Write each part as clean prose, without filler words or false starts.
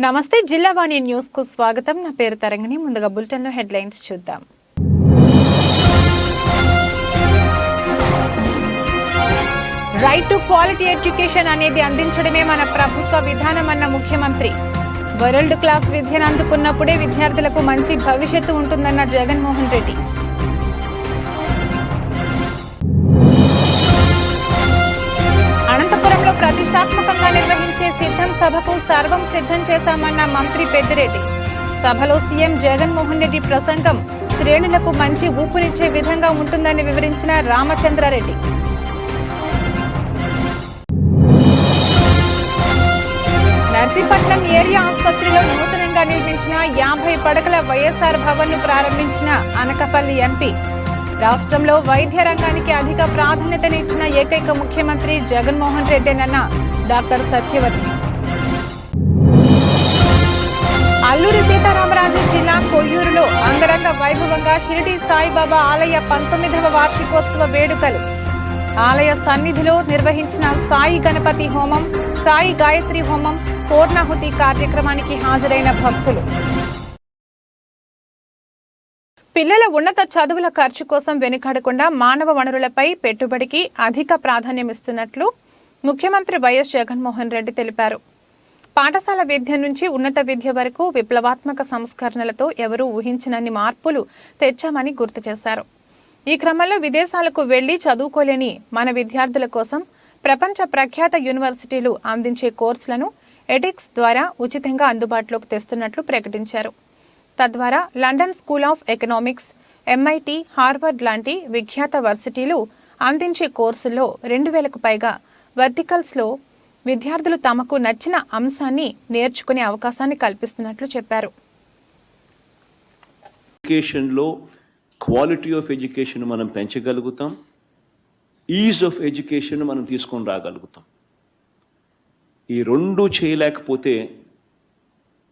నమస్తే జిల్లావాణి న్యూస్ కు స్వాగతం. నా పేరు తరంగిణి. ముందుగా బులెటిన్ లో హెడ్లైన్స్ చూద్దాం. రైట్ టు క్వాలిటీ ఎడ్యుకేషన్ అనేది అందించడమే మన ప్రభుత్వ విధానం అన్న ముఖ్యమంత్రి. వరల్డ్ క్లాస్ విద్యను అందుకున్నప్పుడే విద్యార్థులకు మంచి భవిష్యత్తు ఉంటుందన్న జగన్మోహన్ రెడ్డి. అనంతపురంలో ప్రతిష్టాత్మకంగా నిర్వహించే సిద్ధం సభకు సర్వం సిద్ధం చేశామన్న మంత్రి పెద్దిరెడ్డి. సభలో సీఎం జగన్మోహన్ రెడ్డి ప్రసంగం శ్రేణులకు మంచి ఊపునిచ్చే విధంగా ఉంటుందని వివరించిన రామచంద్రారెడ్డి. నర్సీపట్నం ఏరియా ఆసుపత్రిలో నూతనంగా నిర్మించిన 50 పడకల వైఎస్ఆర్ భవన్ ను ప్రారంభించిన అనకాపల్లి ఎంపీ. రాష్ట్రంలో వైద్య రంగానికి అధిక ప్రాధాన్యతనిచ్చిన ఏకైక ముఖ్యమంత్రి జగన్మోహన్ రెడ్డేనన్న డాక్టర్ సత్యవతి. అల్లూరి సీతారామరాజు జిల్లా కొయ్యూరులో అంగరంగ వైభవంగా షిరిడి సాయిబాబా ఆలయ 19వ వార్షికోత్సవ వేడుకలు. ఆలయ సన్నిధిలో నిర్వహించిన సాయి గణపతి హోమం, సాయి గాయత్రి హోమం, పూర్ణాహుతి కార్యక్రమానికి హాజరైన భక్తులు. పిల్లల ఉన్నత చదువుల ఖర్చు కోసం వెనుకాడకుండా మానవ వనరులపై పెట్టుబడికి అధిక ప్రాధాన్యమిస్తున్నట్లు ముఖ్యమంత్రి వైఎస్ జగన్మోహన్ రెడ్డి తెలిపారు. పాఠశాల విద్య నుంచి ఉన్నత విద్య వరకు విప్లవాత్మక సంస్కరణలతో ఎవరూ ఊహించనన్ని మార్పులు తెచ్చామని గుర్తు చేశారు. ఈ క్రమంలో విదేశాలకు వెళ్లి చదువుకోలేని మన విద్యార్థుల కోసం ప్రపంచ ప్రఖ్యాత యూనివర్సిటీలు అందించే కోర్సులను ఎడిక్స్ ద్వారా ఉచితంగా అందుబాటులోకి తెస్తున్నట్లు ప్రకటించారు. తద్వారా London school of economics, MIT, Harvard లాంటి విఖ్యాత వర్సిటీలు అందించే కోర్సుల్లో 2000కు పైగా వర్టికల్స్లో విద్యార్థులు తమకు నచ్చిన అంశాన్ని నేర్చుకునే అవకాశాన్ని కల్పిస్తున్నట్లు చెప్పారు. ఎడ్యుకేషన్లో క్వాలిటీ ఆఫ్ ఎడ్యుకేషన్ మనం పెంచగలుగుతాం, ఈజ్ ఆఫ్ ఎడ్యుకేషన్ మనం తీసుకొని రాగలుగుతాం. ఈ రెండు చేయలేకపోతే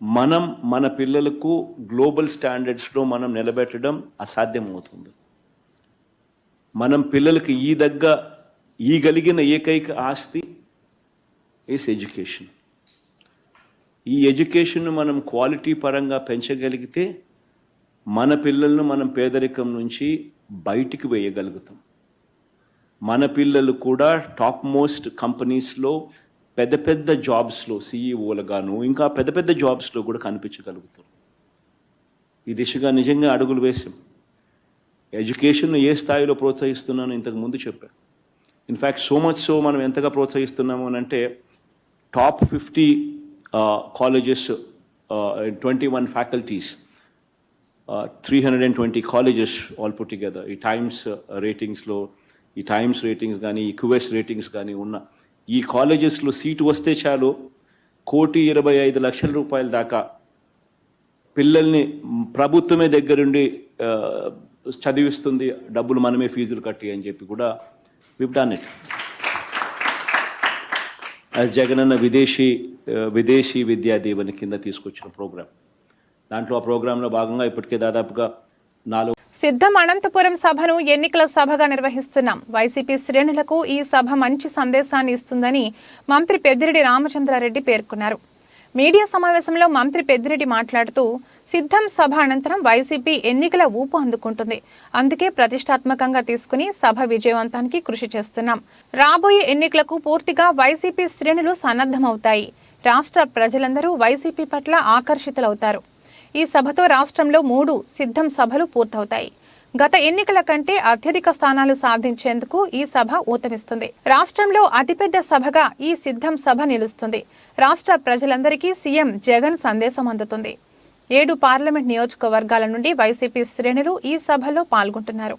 మనం మన పిల్లలకు గ్లోబల్ స్టాండర్డ్స్లో మనం నిలబెట్టడం అసాధ్యమవుతుంది. మనం పిల్లలకి ఈగలిగిన ఏకైక ఆస్తి ఈజ్ ఎడ్యుకేషన్. ఈ ఎడ్యుకేషన్ మనం క్వాలిటీ పరంగా పెంచగలిగితే మన పిల్లలను మనం పేదరికం నుంచి బయటికి వేయగలుగుతాం. మన పిల్లలు కూడా టాప్ మోస్ట్ కంపెనీస్లో పెద్ద పెద్ద జాబ్స్లో CEOలుగాను ఇంకా పెద్ద పెద్ద జాబ్స్లో కూడా కనిపించగలుగుతారు. ఈ దిశగా నిజంగా అడుగులు వేసాం. ఎడ్యుకేషన్ను ఏ స్థాయిలో ప్రోత్సహిస్తున్నానో ఇంతకు ముందు చెప్పాను. ఇన్ఫ్యాక్ట్ సో మచ్ సో మనం ఎంతగా ప్రోత్సహిస్తున్నాము అని అంటే top 50 colleges, 21 faculties, 320 colleges all put together. ఈ టైమ్స్ రేటింగ్స్ కానీ ఈ QS రేటింగ్స్ కానీ ఉన్న ఈ కాలేజెస్లో సీటు వస్తే చాలు 1,25,00,000 రూపాయల దాకా పిల్లల్ని ప్రభుత్వమే దగ్గరుండి చదివిస్తుంది, డబ్బులు మనమే ఫీజులు కట్టి అని చెప్పి కూడా we've done it. as Jagananna విదేశీ విద్యా దీవెన కింద తీసుకొచ్చిన ప్రోగ్రాం. దాంట్లో ఆ ప్రోగ్రాంలో భాగంగా ఇప్పటికే దాదాపుగా 4 సిద్ధం అనంతపురం సభను ఎన్నికల సభగా నిర్వహిస్తున్నాం. వైసీపీ శ్రేణులకు ఈ సభ మంచి సందేశాన్ని ఇస్తుందని మంత్రి పెద్దిరెడ్డి రామచంద్రారెడ్డి పేర్కొన్నారు. మీడియా సమావేశంలో మంత్రి పెద్దిరెడ్డి మాట్లాడుతూ సిద్ధం సభ అనంతరం వైసీపీ ఎన్నికల ఊపు అందుకుంటుంది. అందుకే ప్రతిష్టాత్మకంగా తీసుకుని సభ విజయవంతానికి కృషి చేస్తున్నాం. రాబోయే ఎన్నికలకు పూర్తిగా వైసీపీ శ్రేణులు సన్నద్ధమవుతాయి. రాష్ట్ర ప్రజలందరూ వైసీపీ పట్ల ఆకర్షితులవుతారు. ఈ సభతో రాష్ట్రంలో 3 సిద్ధం సభలు పూర్తవుతాయి. గత ఎన్నికల కంటే అత్యధిక స్థానాలు సాధించేందుకు ఈ సభ ఊతమిస్తుంది. రాష్ట్రంలో అతిపెద్ద సభగా ఈ సిద్ధం సభ నిలుస్తుంది. రాష్ట్ర ప్రజలందరికీ సీఎం జగన్ సందేశం అందుతుంది. 7 పార్లమెంట్ నియోజకవర్గాల నుండి వైసీపీ శ్రేణులు ఈ సభలో పాల్గొంటున్నారు.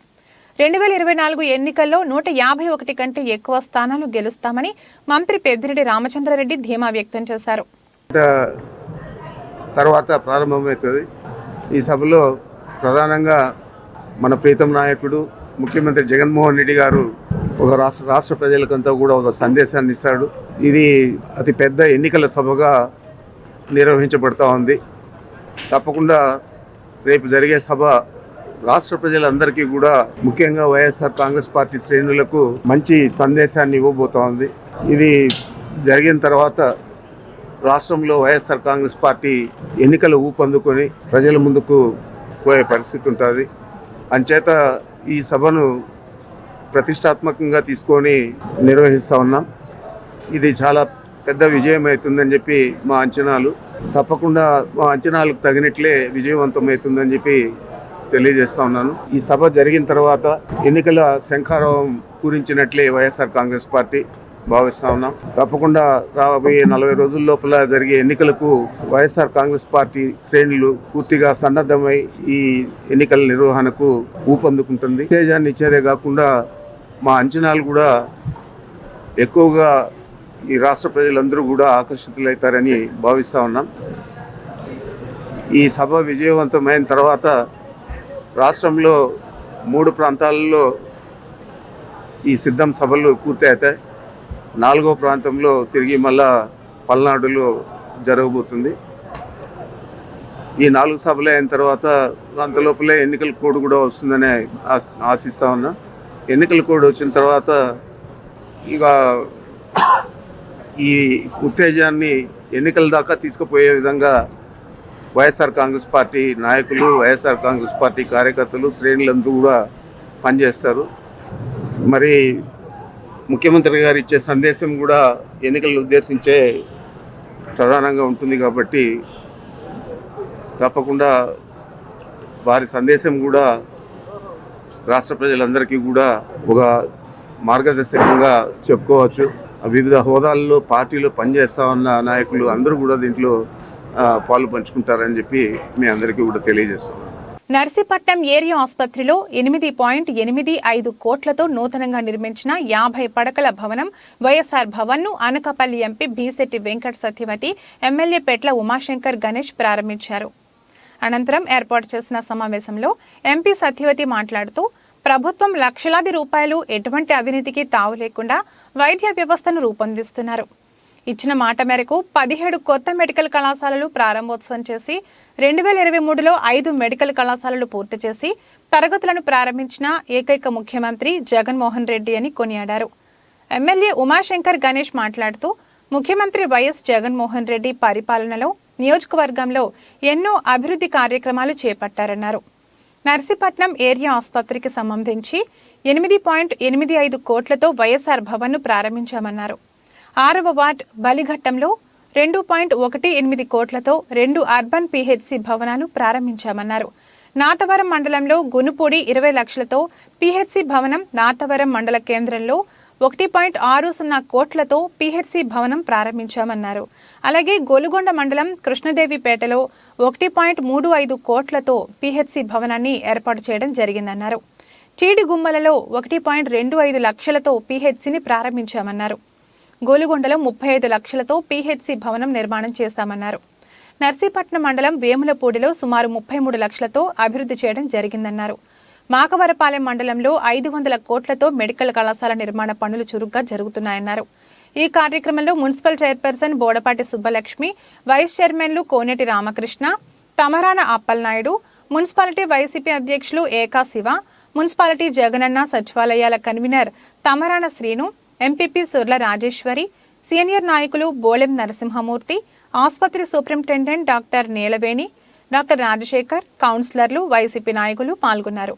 2024 ఎన్నికల్లో 151 కంటే ఎక్కువ స్థానాలు గెలుస్తామని మంత్రి పెద్దిరెడ్డి రామచంద్రారెడ్డి ధీమా వ్యక్తం చేశారు. తర్వాత ప్రారంభమవుతుంది. ఈ సభలో ప్రధానంగా మన ప్రీతం నాయకుడు ముఖ్యమంత్రి జగన్మోహన్ రెడ్డి గారు ఒక రాష్ట్ర ప్రజలకంతా కూడా ఒక సందేశాన్ని ఇస్తాడు. ఇది అతి పెద్ద ఎన్నికల సభగా నిర్వహించబడుతూ ఉంది. తప్పకుండా రేపు జరిగే సభ రాష్ట్ర ప్రజలందరికీ కూడా ముఖ్యంగా వైఎస్ఆర్ కాంగ్రెస్ పార్టీ శ్రేణులకు మంచి సందేశాన్ని ఇవ్వబోతోంది. ఇది జరిగిన తర్వాత రాష్ట్రంలో వైఎస్ఆర్ కాంగ్రెస్ పార్టీ ఎన్నికలు ఊపందుకొని ప్రజల ముందుకు పోయే పరిస్థితి ఉంటుంది. అంచేత ఈ సభను ప్రతిష్టాత్మకంగా తీసుకొని నిర్వహిస్తూ ఉన్నాం. ఇది చాలా పెద్ద విజయం అవుతుందని చెప్పి మా అంచనాలు. తప్పకుండా మా అంచనాలకు తగినట్లే విజయవంతం అవుతుందని చెప్పి తెలియజేస్తా ఉన్నాను. ఈ సభ జరిగిన తర్వాత ఎన్నికల శంఖారావం పూరించినట్లే వైఎస్ఆర్ కాంగ్రెస్ పార్టీ భావిస్తా ఉన్నాం. తప్పకుండా రాబోయే 40 రోజుల లోపల జరిగే ఎన్నికలకు వైఎస్ఆర్ కాంగ్రెస్ పార్టీ శ్రేణులు పూర్తిగా సన్నద్ధమై ఈ ఎన్నికల నిర్వహణకు ఊపందుకుంటుంది. ఉత్తేజాన్ని ఇచ్చేదే కాకుండా మా అంచనాలు కూడా ఎక్కువగా ఈ రాష్ట్ర ప్రజలందరూ కూడా ఆకర్షితులవుతారని భావిస్తూ ఉన్నాం. ఈ సభ విజయవంతమైన తర్వాత రాష్ట్రంలో 3 ప్రాంతాలలో ఈ సిద్ధం సభలు పూర్తి అవుతాయి. 4వ ప్రాంతంలో తిరిగి మళ్ళా పల్నాడులో జరగబోతుంది. ఈ 4 సభలు అయిన తర్వాత అంతలోపలే ఎన్నికల కోడ్ కూడా వస్తుందని ఆశిస్తూ ఉన్నా. ఎన్నికల కోడ్ వచ్చిన తర్వాత ఇక ఈ ఉత్తేజాన్ని ఎన్నికల దాకా తీసుకుపోయే విధంగా వైఎస్ఆర్ కాంగ్రెస్ పార్టీ నాయకులు, వైఎస్ఆర్ కాంగ్రెస్ పార్టీ కార్యకర్తలు, శ్రేణులందరూ కూడా పనిచేస్తారు. మరి ముఖ్యమంత్రి గారు ఇచ్చే సందేశం కూడా ఎన్నికలను ఉద్దేశించే ప్రధానంగా ఉంటుంది కాబట్టి తప్పకుండా వారి సందేశం కూడా రాష్ట్ర ప్రజలందరికీ కూడా ఒక మార్గదర్శకంగా చెప్పుకోవచ్చు. వివిధ హోదాల్లో పార్టీలో పనిచేస్తా ఉన్న నాయకులు అందరూ కూడా దీంట్లో పాలు పంచుకుంటారని చెప్పి మీ అందరికీ కూడా తెలియజేస్తున్నాను. నర్సీపట్నం ఏరియా ఆసుపత్రిలో 8.85 కోట్లతో నూతనంగా నిర్మించిన 50 పడకల భవనం వైఎస్ఆర్ భవన్ను అనకాపల్లి ఎంపీ బీశెట్టి వెంకట సత్యవతి, ఎమ్మెల్యే పెట్ల ఉమాశంకర్ గణేష్ ప్రారంభించారు. అనంతరం ఏర్పాటు చేసిన సమావేశంలో ఎంపీ సత్యవతి మాట్లాడుతూ ప్రభుత్వం లక్షలాది రూపాయలు ఎటువంటి అవినీతికి తావు లేకుండా వైద్య వ్యవస్థను రూపొందిస్తున్నారు. ఇచ్చిన మాట మేరకు 17 కొత్త మెడికల్ కళాశాలలు ప్రారంభోత్సవం చేసి 2023లో 5 మెడికల్ కళాశాలలు పూర్తి చేసి తరగతులను ప్రారంభించిన ఏకైక ముఖ్యమంత్రి జగన్మోహన్ రెడ్డి అని కొనియాడారు. ఎమ్మెల్యే ఉమాశంకర్ గణేష్ మాట్లాడుతూ ముఖ్యమంత్రి వైఎస్ జగన్మోహన్ రెడ్డి పరిపాలనలో నియోజకవర్గంలో ఎన్నో అభివృద్ధి కార్యక్రమాలు చేపట్టారన్నారు. నర్సీపట్నం ఏరియా ఆసుపత్రికి సంబంధించి 8.85 కోట్లతో వైఎస్ఆర్ భవన్ను ప్రారంభించామన్నారు. 6వ వార్డ్ బలిఘట్టంలో 2.18 కోట్లతో 2 అర్బన్ పిహెచ్సి భవనాలు ప్రారంభించామన్నారు. నాతవరం మండలంలో గునుపూడి 20 లక్షలతో పిహెచ్సి భవనం, నాతవరం మండల కేంద్రంలో 1.60 కోట్లతో పిహెచ్సి భవనం ప్రారంభించామన్నారు. అలాగే గోలుగొండ మండలం కృష్ణదేవిపేటలో 1.35 కోట్లతో పిహెచ్సి భవనాన్ని ఏర్పాటు చేయడం జరిగిందన్నారు. చీడిగుమ్మలలో 1.25 లక్షలతో పిహెచ్సిని ప్రారంభించామన్నారు. గోలుగొండలో 35 లక్షలతో పిహెచ్సి భవనం నిర్మాణం చేశామన్నారు. నర్సీపట్నం మండలం వేములపూడిలో సుమారు 33 లక్షలతో అభివృద్ధి చేయడం జరిగిందన్నారు. మాకవరపాలెం మండలంలో 500 కోట్లతో మెడికల్ కళాశాల నిర్మాణ పనులు చురుగ్గా జరుగుతున్నాయన్నారు. ఈ కార్యక్రమంలో municipal chairperson Bodapati Subbalakshmi, vice చైర్మన్లు కోనేటి రామకృష్ణ, తమరాన అప్పలనాయుడు, మున్సిపాలిటీ వైసీపీ అధ్యక్షులు ఏకా శివ, మున్సిపాలిటీ జగనన్న సచివాలయాల convener Tamarana Srinu, MPP Surla Rajeswari, senior నాయకులు బోళెం నరసింహమూర్తి, ఆసుపత్రి superintendent doctor Neelaveni, doctor Rajasekhar, కౌన్సిలర్లు, వైసీపీ నాయకులు పాల్గొన్నారు.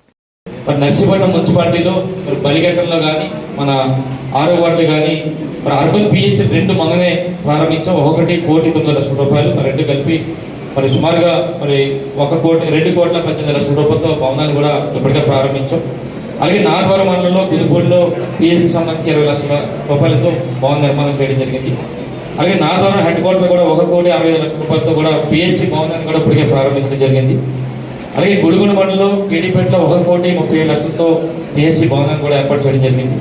నర్సీపట్నం మున్సిపాలిటీలో బలిఘట్టంలో కానీ మన 6వ వార్డులు కానీ అర్బన్ పిఎస్సి 2 మననే ప్రారంభించాం. 1,09 లక్షల రూపాయలు, 2 కలిపి మరి సుమారుగా మరి 2 కోట్ల 18 లక్షల రూపాయలతో భవనాలు కూడా ఇప్పటికే ప్రారంభించాం. అలాగే నాగవరం మండలంలో తిరుపూడిలో పిఎస్సికి సంబంధించి 20 లక్షల రూపాయలతో భవన నిర్మాణం చేయడం జరిగింది. అలాగే నాగవరం హెడ్ క్వార్టర్ కూడా 1,65 లక్షల రూపాయలతో కూడా పిఎస్సి భవనాన్ని కూడా ఇప్పటికే ప్రారంభించడం జరిగింది. అలాగే గుడిగొండ మండలంలో కేడీపేటలో 1,37 లక్షలతో పిఎస్సి భవనాన్ని కూడా ఏర్పాటు చేయడం జరిగింది.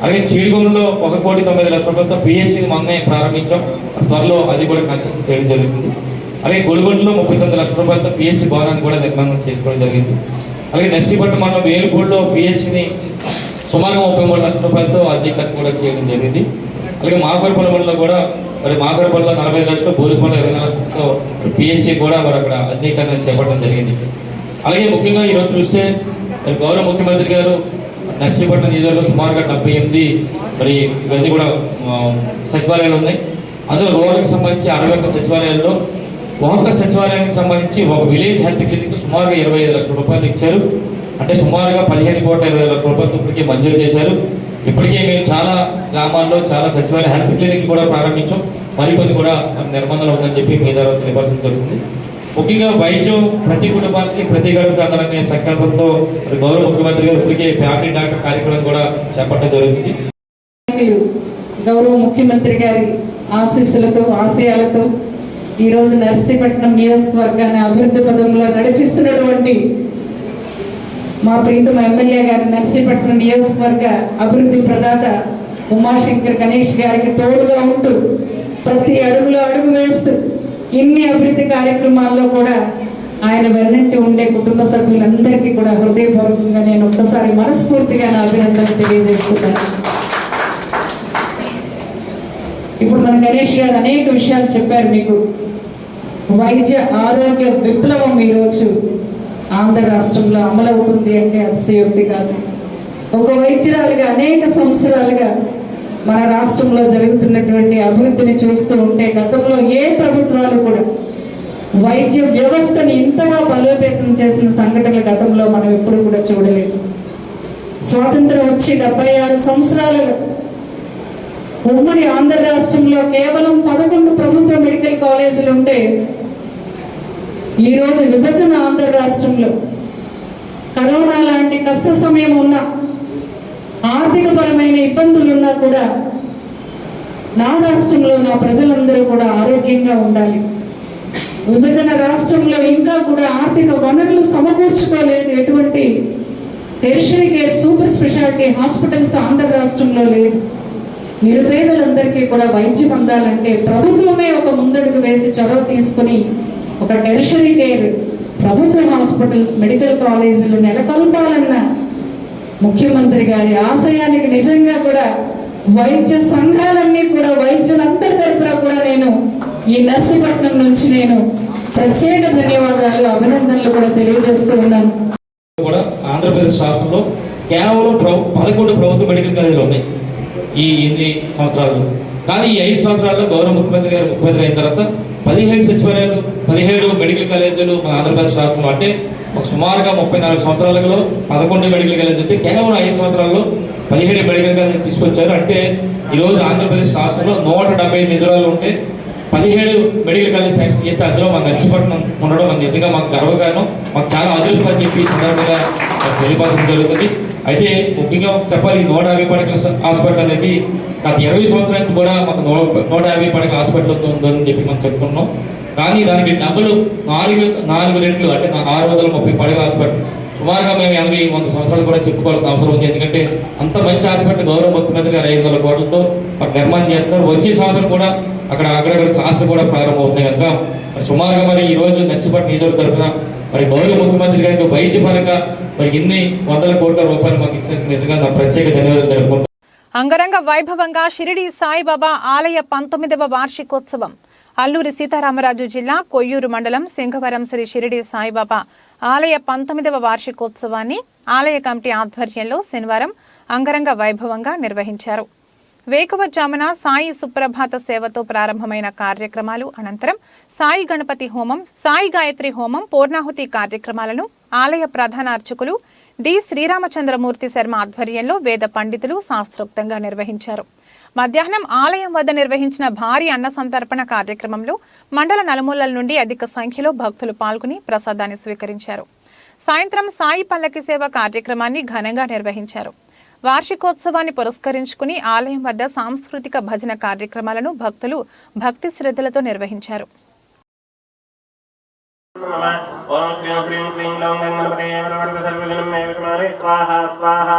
అలాగే చీడిగొండలో 1,09 లక్షల రూపాయలతో పిఎస్సిని మొన్నే ప్రారంభించాం. త్వరలో అది కూడా కన్స్ట్రక్షన్ చేయడం జరుగుతుంది. అలాగే గుడిగొండలో 39 లక్షల రూపాయలతో పిఎస్సి భవనాన్ని కూడా నిర్మాణం చేసుకోవడం జరిగింది. అలాగే నర్సీపట్నం మండలం వేలుపూడిలో పిఎస్సిని సుమారుగా 33 లక్షల రూపాయలతో అధికారులు కూడా చేయడం జరిగింది. అలాగే మాకవరపల్లి మండలంలో కూడా మరి మాకవరపల్లిలో 40 లక్షలు, బోలుపల్లిలో 20 లక్షలతో పిఎస్సి కూడా మరి అక్కడ అధికారులను చేపట్టడం జరిగింది. అలాగే ముఖ్యంగా ఈరోజు చూస్తే గౌరవ ముఖ్యమంత్రి గారు నర్సీపట్నం నియోజకవర్గంలో సుమారుగా 78 మరి ఇవన్నీ కూడా సచివాలయాలు ఉన్నాయి. అందులో రూరల్కి సంబంధించి 61 సచివాలయాల్లో ఒక్కొక్క సచివాలయానికి సంబంధించి ఒక విలేజ్ హెల్త్ క్లినిక్ సుమారుగా 25 లక్షల రూపాయలు ఇచ్చారు. అంటే సుమారుగా 15,20 లక్షల రూపాయలు ఇప్పటికే మంజూరు చేశారు. ఇప్పటికే మేము చాలా గ్రామాల్లో చాలా సచివాలయ హెల్త్ క్లినిక్ కూడా ప్రారంభించాం. మరికొన్ని కూడా నిర్మాణంలో ఉందని చెప్పి మీ ద్వారా తెలియపరచడం జరుగుతుంది. ముఖ్యంగా వైద్యం ప్రతి కుటుంబానికి ప్రతి గడుపు అందరనే సంకల్పంతో గౌరవ ముఖ్యమంత్రి గారు ఇప్పటికే ఫ్యామిలీ డాక్టర్ కార్యక్రమం కూడా చేపట్టడం జరుగుతుంది. గౌరవ ముఖ్యమంత్రి గారి ఆశీస్సులతో ఆశయాలతో ఈరోజు నర్సీపట్నం నియోజకవర్గాన్ని అభివృద్ధి పదంలో నడిపిస్తున్నటువంటి మా ప్రీతమ ఎమ్మెల్యే గారి నర్సీపట్నం నియోజకవర్గ అభివృద్ధి ప్రదాత ఉమాశంకర్ గణేష్ గారికి తోడుగా ఉంటూ ప్రతి అడుగులో అడుగు వేస్తూ ఇన్ని అభివృద్ధి కార్యక్రమాల్లో కూడా ఆయన వెన్నంటి ఉండే కుటుంబ సభ్యులందరికీ కూడా హృదయపూర్వకంగా నేను ఒక్కసారి మనస్ఫూర్తిగా నా అభినందనలు తెలియజేస్తున్నాను. ఇప్పుడు మన గణేష్ గారు అనేక విషయాలు చెప్పారు. మీకు వైద్య ఆరోగ్య విప్లవం ఈరోజు ఆంధ్ర రాష్ట్రంలో అమలవుతుంది అంటే అతిశయోక్తి కాదు. ఒక వైద్యురాలుగా అనేక సంవత్సరాలుగా మన రాష్ట్రంలో జరుగుతున్నటువంటి అభివృద్ధిని చూస్తూ ఉంటే గతంలో ఏ ప్రభుత్వాలు కూడా వైద్య వ్యవస్థని ఇంతగా బలోపేతం చేసిన సంఘటనలు గతంలో మనం ఎప్పుడు కూడా చూడలేదు. స్వాతంత్రం వచ్చి 76 సంవత్సరాలలో ఉమ్మడి ఆంధ్ర రాష్ట్రంలో కేవలం 11 ప్రభుత్వ మెడికల్ కాలేజీలు ఉంటే ఈరోజు విభజన ఆంధ్ర రాష్ట్రంలో కరోనా లాంటి కష్ట సమయం ఉన్నా ఆర్థికపరమైన ఇబ్బందులు ఉన్నా కూడా నా రాష్ట్రంలో నా ప్రజలందరూ కూడా ఆరోగ్యంగా ఉండాలి. విభజన రాష్ట్రంలో ఇంకా కూడా ఆర్థిక వనరులు సమకూర్చుకోలేదు. ఎటువంటి tertiary care super speciality hospitals Andhra రాష్ట్రంలో లేదు. నిరుపేదలందరికీ కూడా వైద్యం అందాలంటే ప్రభుత్వమే ఒక ముందడుగు వేసి చొరవ తీసుకుని ఒక టెరిషరీ కేర్ ప్రభుత్వ హాస్పిటల్స్ మెడికల్ కాలేజీలు నెలకొల్పాలన్న ముఖ్యమంత్రి గారి ఆశయానికి నిజంగా కూడా వైద్య సంఘాలన్నీ కూడా వైద్యులందరి తరపున కూడా నేను ఈ నర్సీపట్నం నుంచి నేను ప్రత్యేక ధన్యవాదాలు అభినందనలు కూడా తెలియజేస్తూ ఉన్నాను. కూడా ఆంధ్రప్రదేశ్ రాష్ట్రంలో కేవలం 11 ప్రభుత్వ మెడికల్ కాలేజీలు ఉన్నాయి ఈ 8 సంవత్సరాలు. కానీ ఈ 5 సంవత్సరాల్లో గౌరవ ముఖ్యమంత్రి గారు ముఖ్యమంత్రి అయిన తర్వాత 17 సచివాలయాలు 17 మెడికల్ కాలేజీలు మన ఆంధ్రప్రదేశ్ రాష్ట్రంలో, అంటే ఒక సుమారుగా 34 సంవత్సరాలలో 11 మెడికల్ కాలేజీలు అంటే కేవలం 5 సంవత్సరాల్లో 17 మెడికల్ కాలేజీలు తీసుకొచ్చారు. అంటే ఈరోజు ఆంధ్రప్రదేశ్ రాష్ట్రంలో 175 జిల్లాలు ఉంటే 17 మెడికల్ కాలేజ్ శాంక్షన్ చేస్తే అందులో మన నర్సీపట్నం ఉండడం మన నిజంగా మాకు గర్వకారణం, మాకు చాలా అదృష్టం అని చెప్పి సందర్భంగా తెలియపరచడం జరుగుతుంది. అయితే ముఖ్యంగా చెప్పాలి, 150 పడకల హాస్పిటల్ అనేది గత 20 సంవత్సరాల నుంచి కూడా మాకు 150 పడకల హాస్పిటల్ ఉందని చెప్పి మనం చెప్పుకున్నాం. కానీ దానికి డబ్బులు 4 రెట్లు అంటే 630 పడకల హాస్పిటల్ సుమారుగా మేము 80-100 సంవత్సరాలు కూడా చెప్పుకోవాల్సిన అవసరం ఉంది. ఎందుకంటే అంత మంచి హాస్పిటల్ గౌరవ ముఖ్యమంత్రి గారు 500 కోట్లతో మాకు నిర్మాణం చేస్తున్నారు. వచ్చే సంవత్సరం కూడా అక్కడక్కడ క్లాసులు కూడా ప్రారంభమవుతున్నాయి కనుక సుమారుగా మరి ఈ రోజు నర్సీపట్నం నియోజకవర్గం తరఫున మరి గౌరవ ముఖ్యమంత్రి గారికి వైద్య పరంగా మరి ఇన్ని 100 కోట్ల రూపాయలు మాకు ఇచ్చినందుకు నిజంగా నా ప్రత్యేక ధన్యవాదాలు తెలుపుకుంటున్నాను. అంగరంగ వైభవంగా షిరిడి సాయిబాబా ఆలయ 19వ వార్షికోత్సవం అల్లూరి సీతారామరాజు జిల్లా కొయ్యూరు మండలం సింగవరం శ్రీ షిరిడి సాయిబాబా ఆలయ 19వ వార్షికోత్సవాన్ని ఆలయ కమిటీ ఆధ్వర్యంలో శనివారం అంగరంగ వైభవంగా నిర్వహించారు. వేకువజామున సాయి సుప్రభాత సేవతో ప్రారంభమైన కార్యక్రమాలు అనంతరం సాయి గణపతి హోమం, సాయి గాయత్రి హోమం, పూర్ణాహుతి కార్యక్రమాలను ఆలయ ప్రధాన అర్చకులు డి శ్రీరామచంద్రమూర్తి శర్మ ఆధ్వర్యంలో వేద పండితులు శాస్త్రోక్తంగా నిర్వహించారు. మధ్యాహ్నం ఆలయం వద్ద నిర్వహించిన భారీ అన్న సంతర్పణ కార్యక్రమంలో మండల నలుమూలల నుండి అధిక సంఖ్యలో భక్తులు పాల్గొని ప్రసాదాన్ని స్వీకరించారు. సాయంత్రం సాయి పల్లకి సేవ కార్యక్రమాన్ని ఘనంగా నిర్వహించారు. వార్షికోత్సవాన్ని పురస్కరించుకుని ఆలయం వద్ద సాంస్కృతిక భజన కార్యక్రమాలను భక్తులు భక్తి శ్రద్ధలతో నిర్వహించారు. ओम श्रीं ह्रीं क्लीं लौं गणपते वरवरद सर्वजनं मे विष्मारे स्वाहा स्वाहा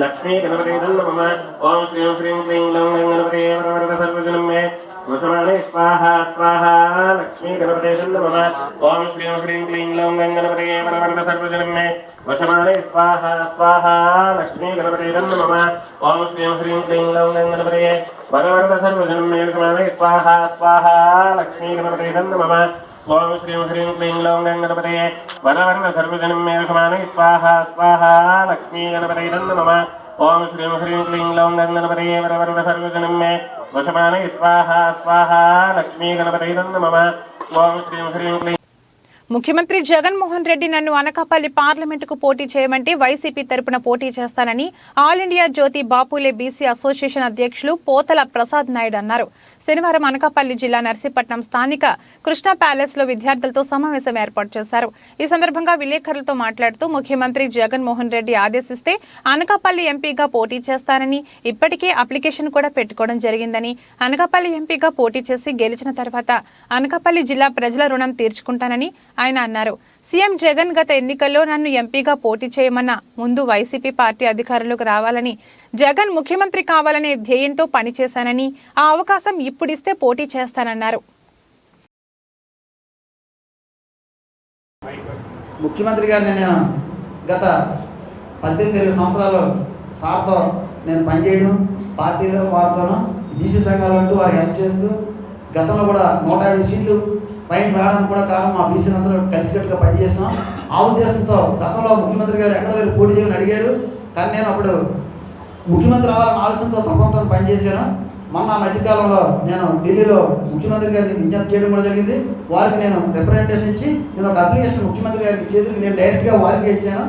लक्ष्मी गणपते नमः। ओम श्रीं ह्रीं क्लीं लौं गणपते वरवरद सर्वजनं मे विष्मारे स्वाहा स्वाहा लक्ष्मी गणपते नमः। ओम श्रीं ह्रीं क्लीं लौं गणपते वरवरद सर्वजनं मे विष्मारे स्वाहा स्वाहा लक्ष्मी गणपते नमः। ओम श्रीं ह्रीं क्लीं लौं गणपते वरवरद सर्वजनं मे विष्मारे स्वाहा स्वाहा लक्ष्मी गणपते नमः। ओम श्रीं ह्रीं क्लीं लौं गणपते वरवरद सर्वजनं मे विष्मारे स्वाहा स्वाहा लक्ष्मी गणपते नमः। ఓం శ్రీం హ్రీం క్లీం గ్లౌం గంగణపతయే వరవరద సర్వజనం మే వశమానై స్వాహా స్వాహా లక్ష్మీ గణపతయే నమః. ఓం శ్రీం హ్రీం క్లీం. ముఖ్యమంత్రి జగన్మోహన్ రెడ్డి నన్ను అనకాపల్లి పార్లమెంటుకు పోటీ చేయమంటే వైసీపీ తరపున పోటీ చేస్తానని ఆల్ ఇండియా జ్యోతి బాపులే బీసీ అసోసియేషన్ అధ్యక్షులు పోతల ప్రసాద్ నాయుడు అన్నారు. శనివారం అనకాపల్లి జిల్లా నర్సీపట్నం స్థానిక కృష్ణా ప్యాలెస్ లో విద్యార్థులతో సమావేశం ఏర్పాటు చేశారు. ఈ సందర్భంగా విలేకరులతో మాట్లాడుతూ ముఖ్యమంత్రి జగన్మోహన్ రెడ్డి ఆదేశిస్తే అనకాపల్లి ఎంపీగా పోటీ చేస్తానని, ఇప్పటికే అప్లికేషన్ కూడా పెట్టుకోవడం జరిగిందని, అనకాపల్లి ఎంపీగా పోటీ చేసి గెలిచిన తర్వాత అనకాపల్లి జిల్లా ప్రజల రుణం తీర్చుకుంటానని ఆయన అన్నారు. సీఎం జగన్ గత ఎన్నికల్లో నన్ను ఎంపీగా పోటీ చేయమన్న ముందు వైసీపీ పార్టీ అధికారంలోకి రావాలని, జగన్ ముఖ్యమంత్రి కావాలనే ధ్యేయంతో పనిచేశానని, ఆ అవకాశం ఇప్పుడిస్తే పోటీ చేస్తానన్నారు. ముఖ్యమంత్రి గారిని నేను గత 18 సంవత్సరాలు సార్తో నేను పనిచేయడం, పార్టీలో వారితోనూ బీసీ సంఘాలు అంటూ వారికి హెల్ప్ చేస్తూ, గతంలో కూడా 150 సీట్లు పైన రావడానికి కూడా కారణం మా బీసీలు అందరూ కలిసికట్టుగా పనిచేస్తాం. ఆ ఉద్దేశంతో గతంలో ముఖ్యమంత్రి గారు ఎక్కడ దగ్గర పోటీ చేయమని అడిగారు. కానీ నేను అప్పుడు ముఖ్యమంత్రి అవ్వాలన్న ఆలోచనతో తప్పంతో పనిచేశాను. మొన్న మధ్యకాలంలో నేను ఢిల్లీలో ముఖ్యమంత్రి గారిని విజ్ఞప్తి చేయడం కూడా జరిగింది. వారికి నేను రిప్రజెంటేషన్ ఇచ్చి నేను ఒక అప్లికేషన్ ముఖ్యమంత్రి గారికి చేతులకు నేను డైరెక్ట్గా వారికి ఇచ్చాను.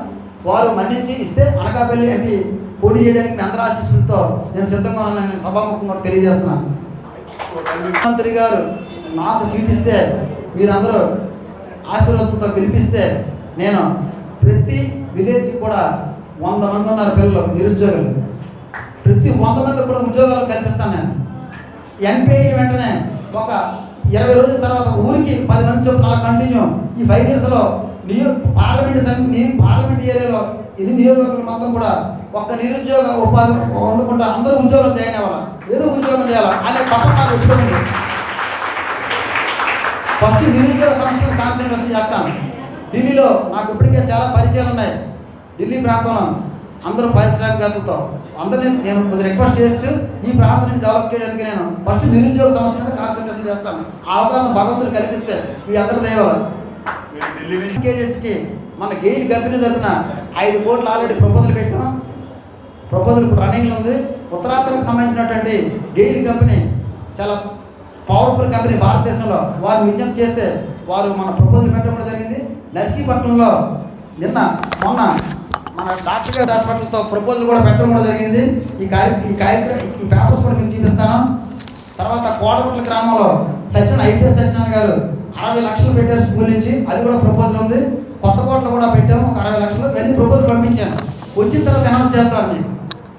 వారు మన్నించి ఇస్తే అనకాపల్లి ఎంపీ పోటీ చేయడానికి మీ అందరి ఆశీస్సులతో నేను సిద్ధంగా ఉన్నాను. నేను సభాముఖంగా తెలియజేస్తున్నాను. ముఖ్యమంత్రి గారు నాకు సీట్ ఇస్తే, మీరందరూ ఆశీర్వాదంతో గెలిపిస్తే, నేను ప్రతి విలేజ్కి కూడా 100 మంది ఉన్నారు పిల్లలు నిరుద్యోగులు, ప్రతి 100 మంది కూడా ఉద్యోగాలు కల్పిస్తాను. నేను ఎంపీ వెంటనే ఒక 20 రోజుల తర్వాత ఊరికి 10 మంది చొప్పున అలా కంటిన్యూ ఈ 5 ఇయర్స్లో పార్లమెంట్ ఏరియాలో ఎన్ని నియోజకవర్గాలు మొత్తం కూడా ఒక్క నిరుద్యోగ ఉపాధి ఉండకుండా అందరూ ఉద్యోగాలు జాయిన్ అవ్వాలి, ఏదో ఉద్యోగం చేయాలి అనే తప్ప నాకు ఎప్పుడు ఫస్ట్ నిరుద్యోగ సమస్యను కాన్సన్ట్రేషన్ చేస్తాను. ఢిల్లీలో నాకు ఇప్పటికే చాలా పరిచయాలు ఉన్నాయి. ఢిల్లీ ప్రాంతంలో అందరూ పారిశ్రామికవేత్తలతో అందరినీ నేను కొద్దిగా రిక్వెస్ట్ చేస్తూ ఈ ప్రాంతం నుంచి డెవలప్ చేయడానికి నేను ఫస్ట్ నిరుద్యోగ సమస్య మీద కాన్సన్ట్రేషన్ చేస్తాను. ఆ అవకాశం భగవంతుడు కల్పిస్తే మీ అందరి దయవల్ల కేజెస్కి మన గెయిల్ కంపెనీ తరఫున 5 కోట్లు ఆల్రెడీ ప్రపోజల్ పెట్టాం. ప్రపోజల్ ఇప్పుడు రన్నింగ్లో ఉంది. ఉత్తరాంధ్రకు సంబంధించినటువంటి గెయిల్ కంపెనీ చాలా పవర్ఫుల్ కంపెనీ భారతదేశంలో. వారిని విజ్ఞప్తి చేస్తే వారు మన ప్రపోజల్ పెట్టడం జరిగింది. నర్సీపట్నంలో మొన్న మన డాక్టర్ గారి హాస్పిటల్తో ప్రపోజల్ కూడా పెట్టడం కూడా జరిగింది. ఈ పేపర్స్ కూడా మీకు చూపిస్తాను. తర్వాత కోటగుట్ల గ్రామంలో ఐపీఎస్ సత్యనారాయణ గారు 60 లక్షలు పెట్టారు స్కూల్ నుంచి, అది కూడా ప్రపోజల్ ఉంది. కొత్తకోటలో కూడా పెట్టాము ఒక 60 లక్షలు. ఇవన్నీ ప్రపోజల్ పంపించాను. వచ్చిన తర్వాత అనౌన్స్ చేస్తాను. మీకు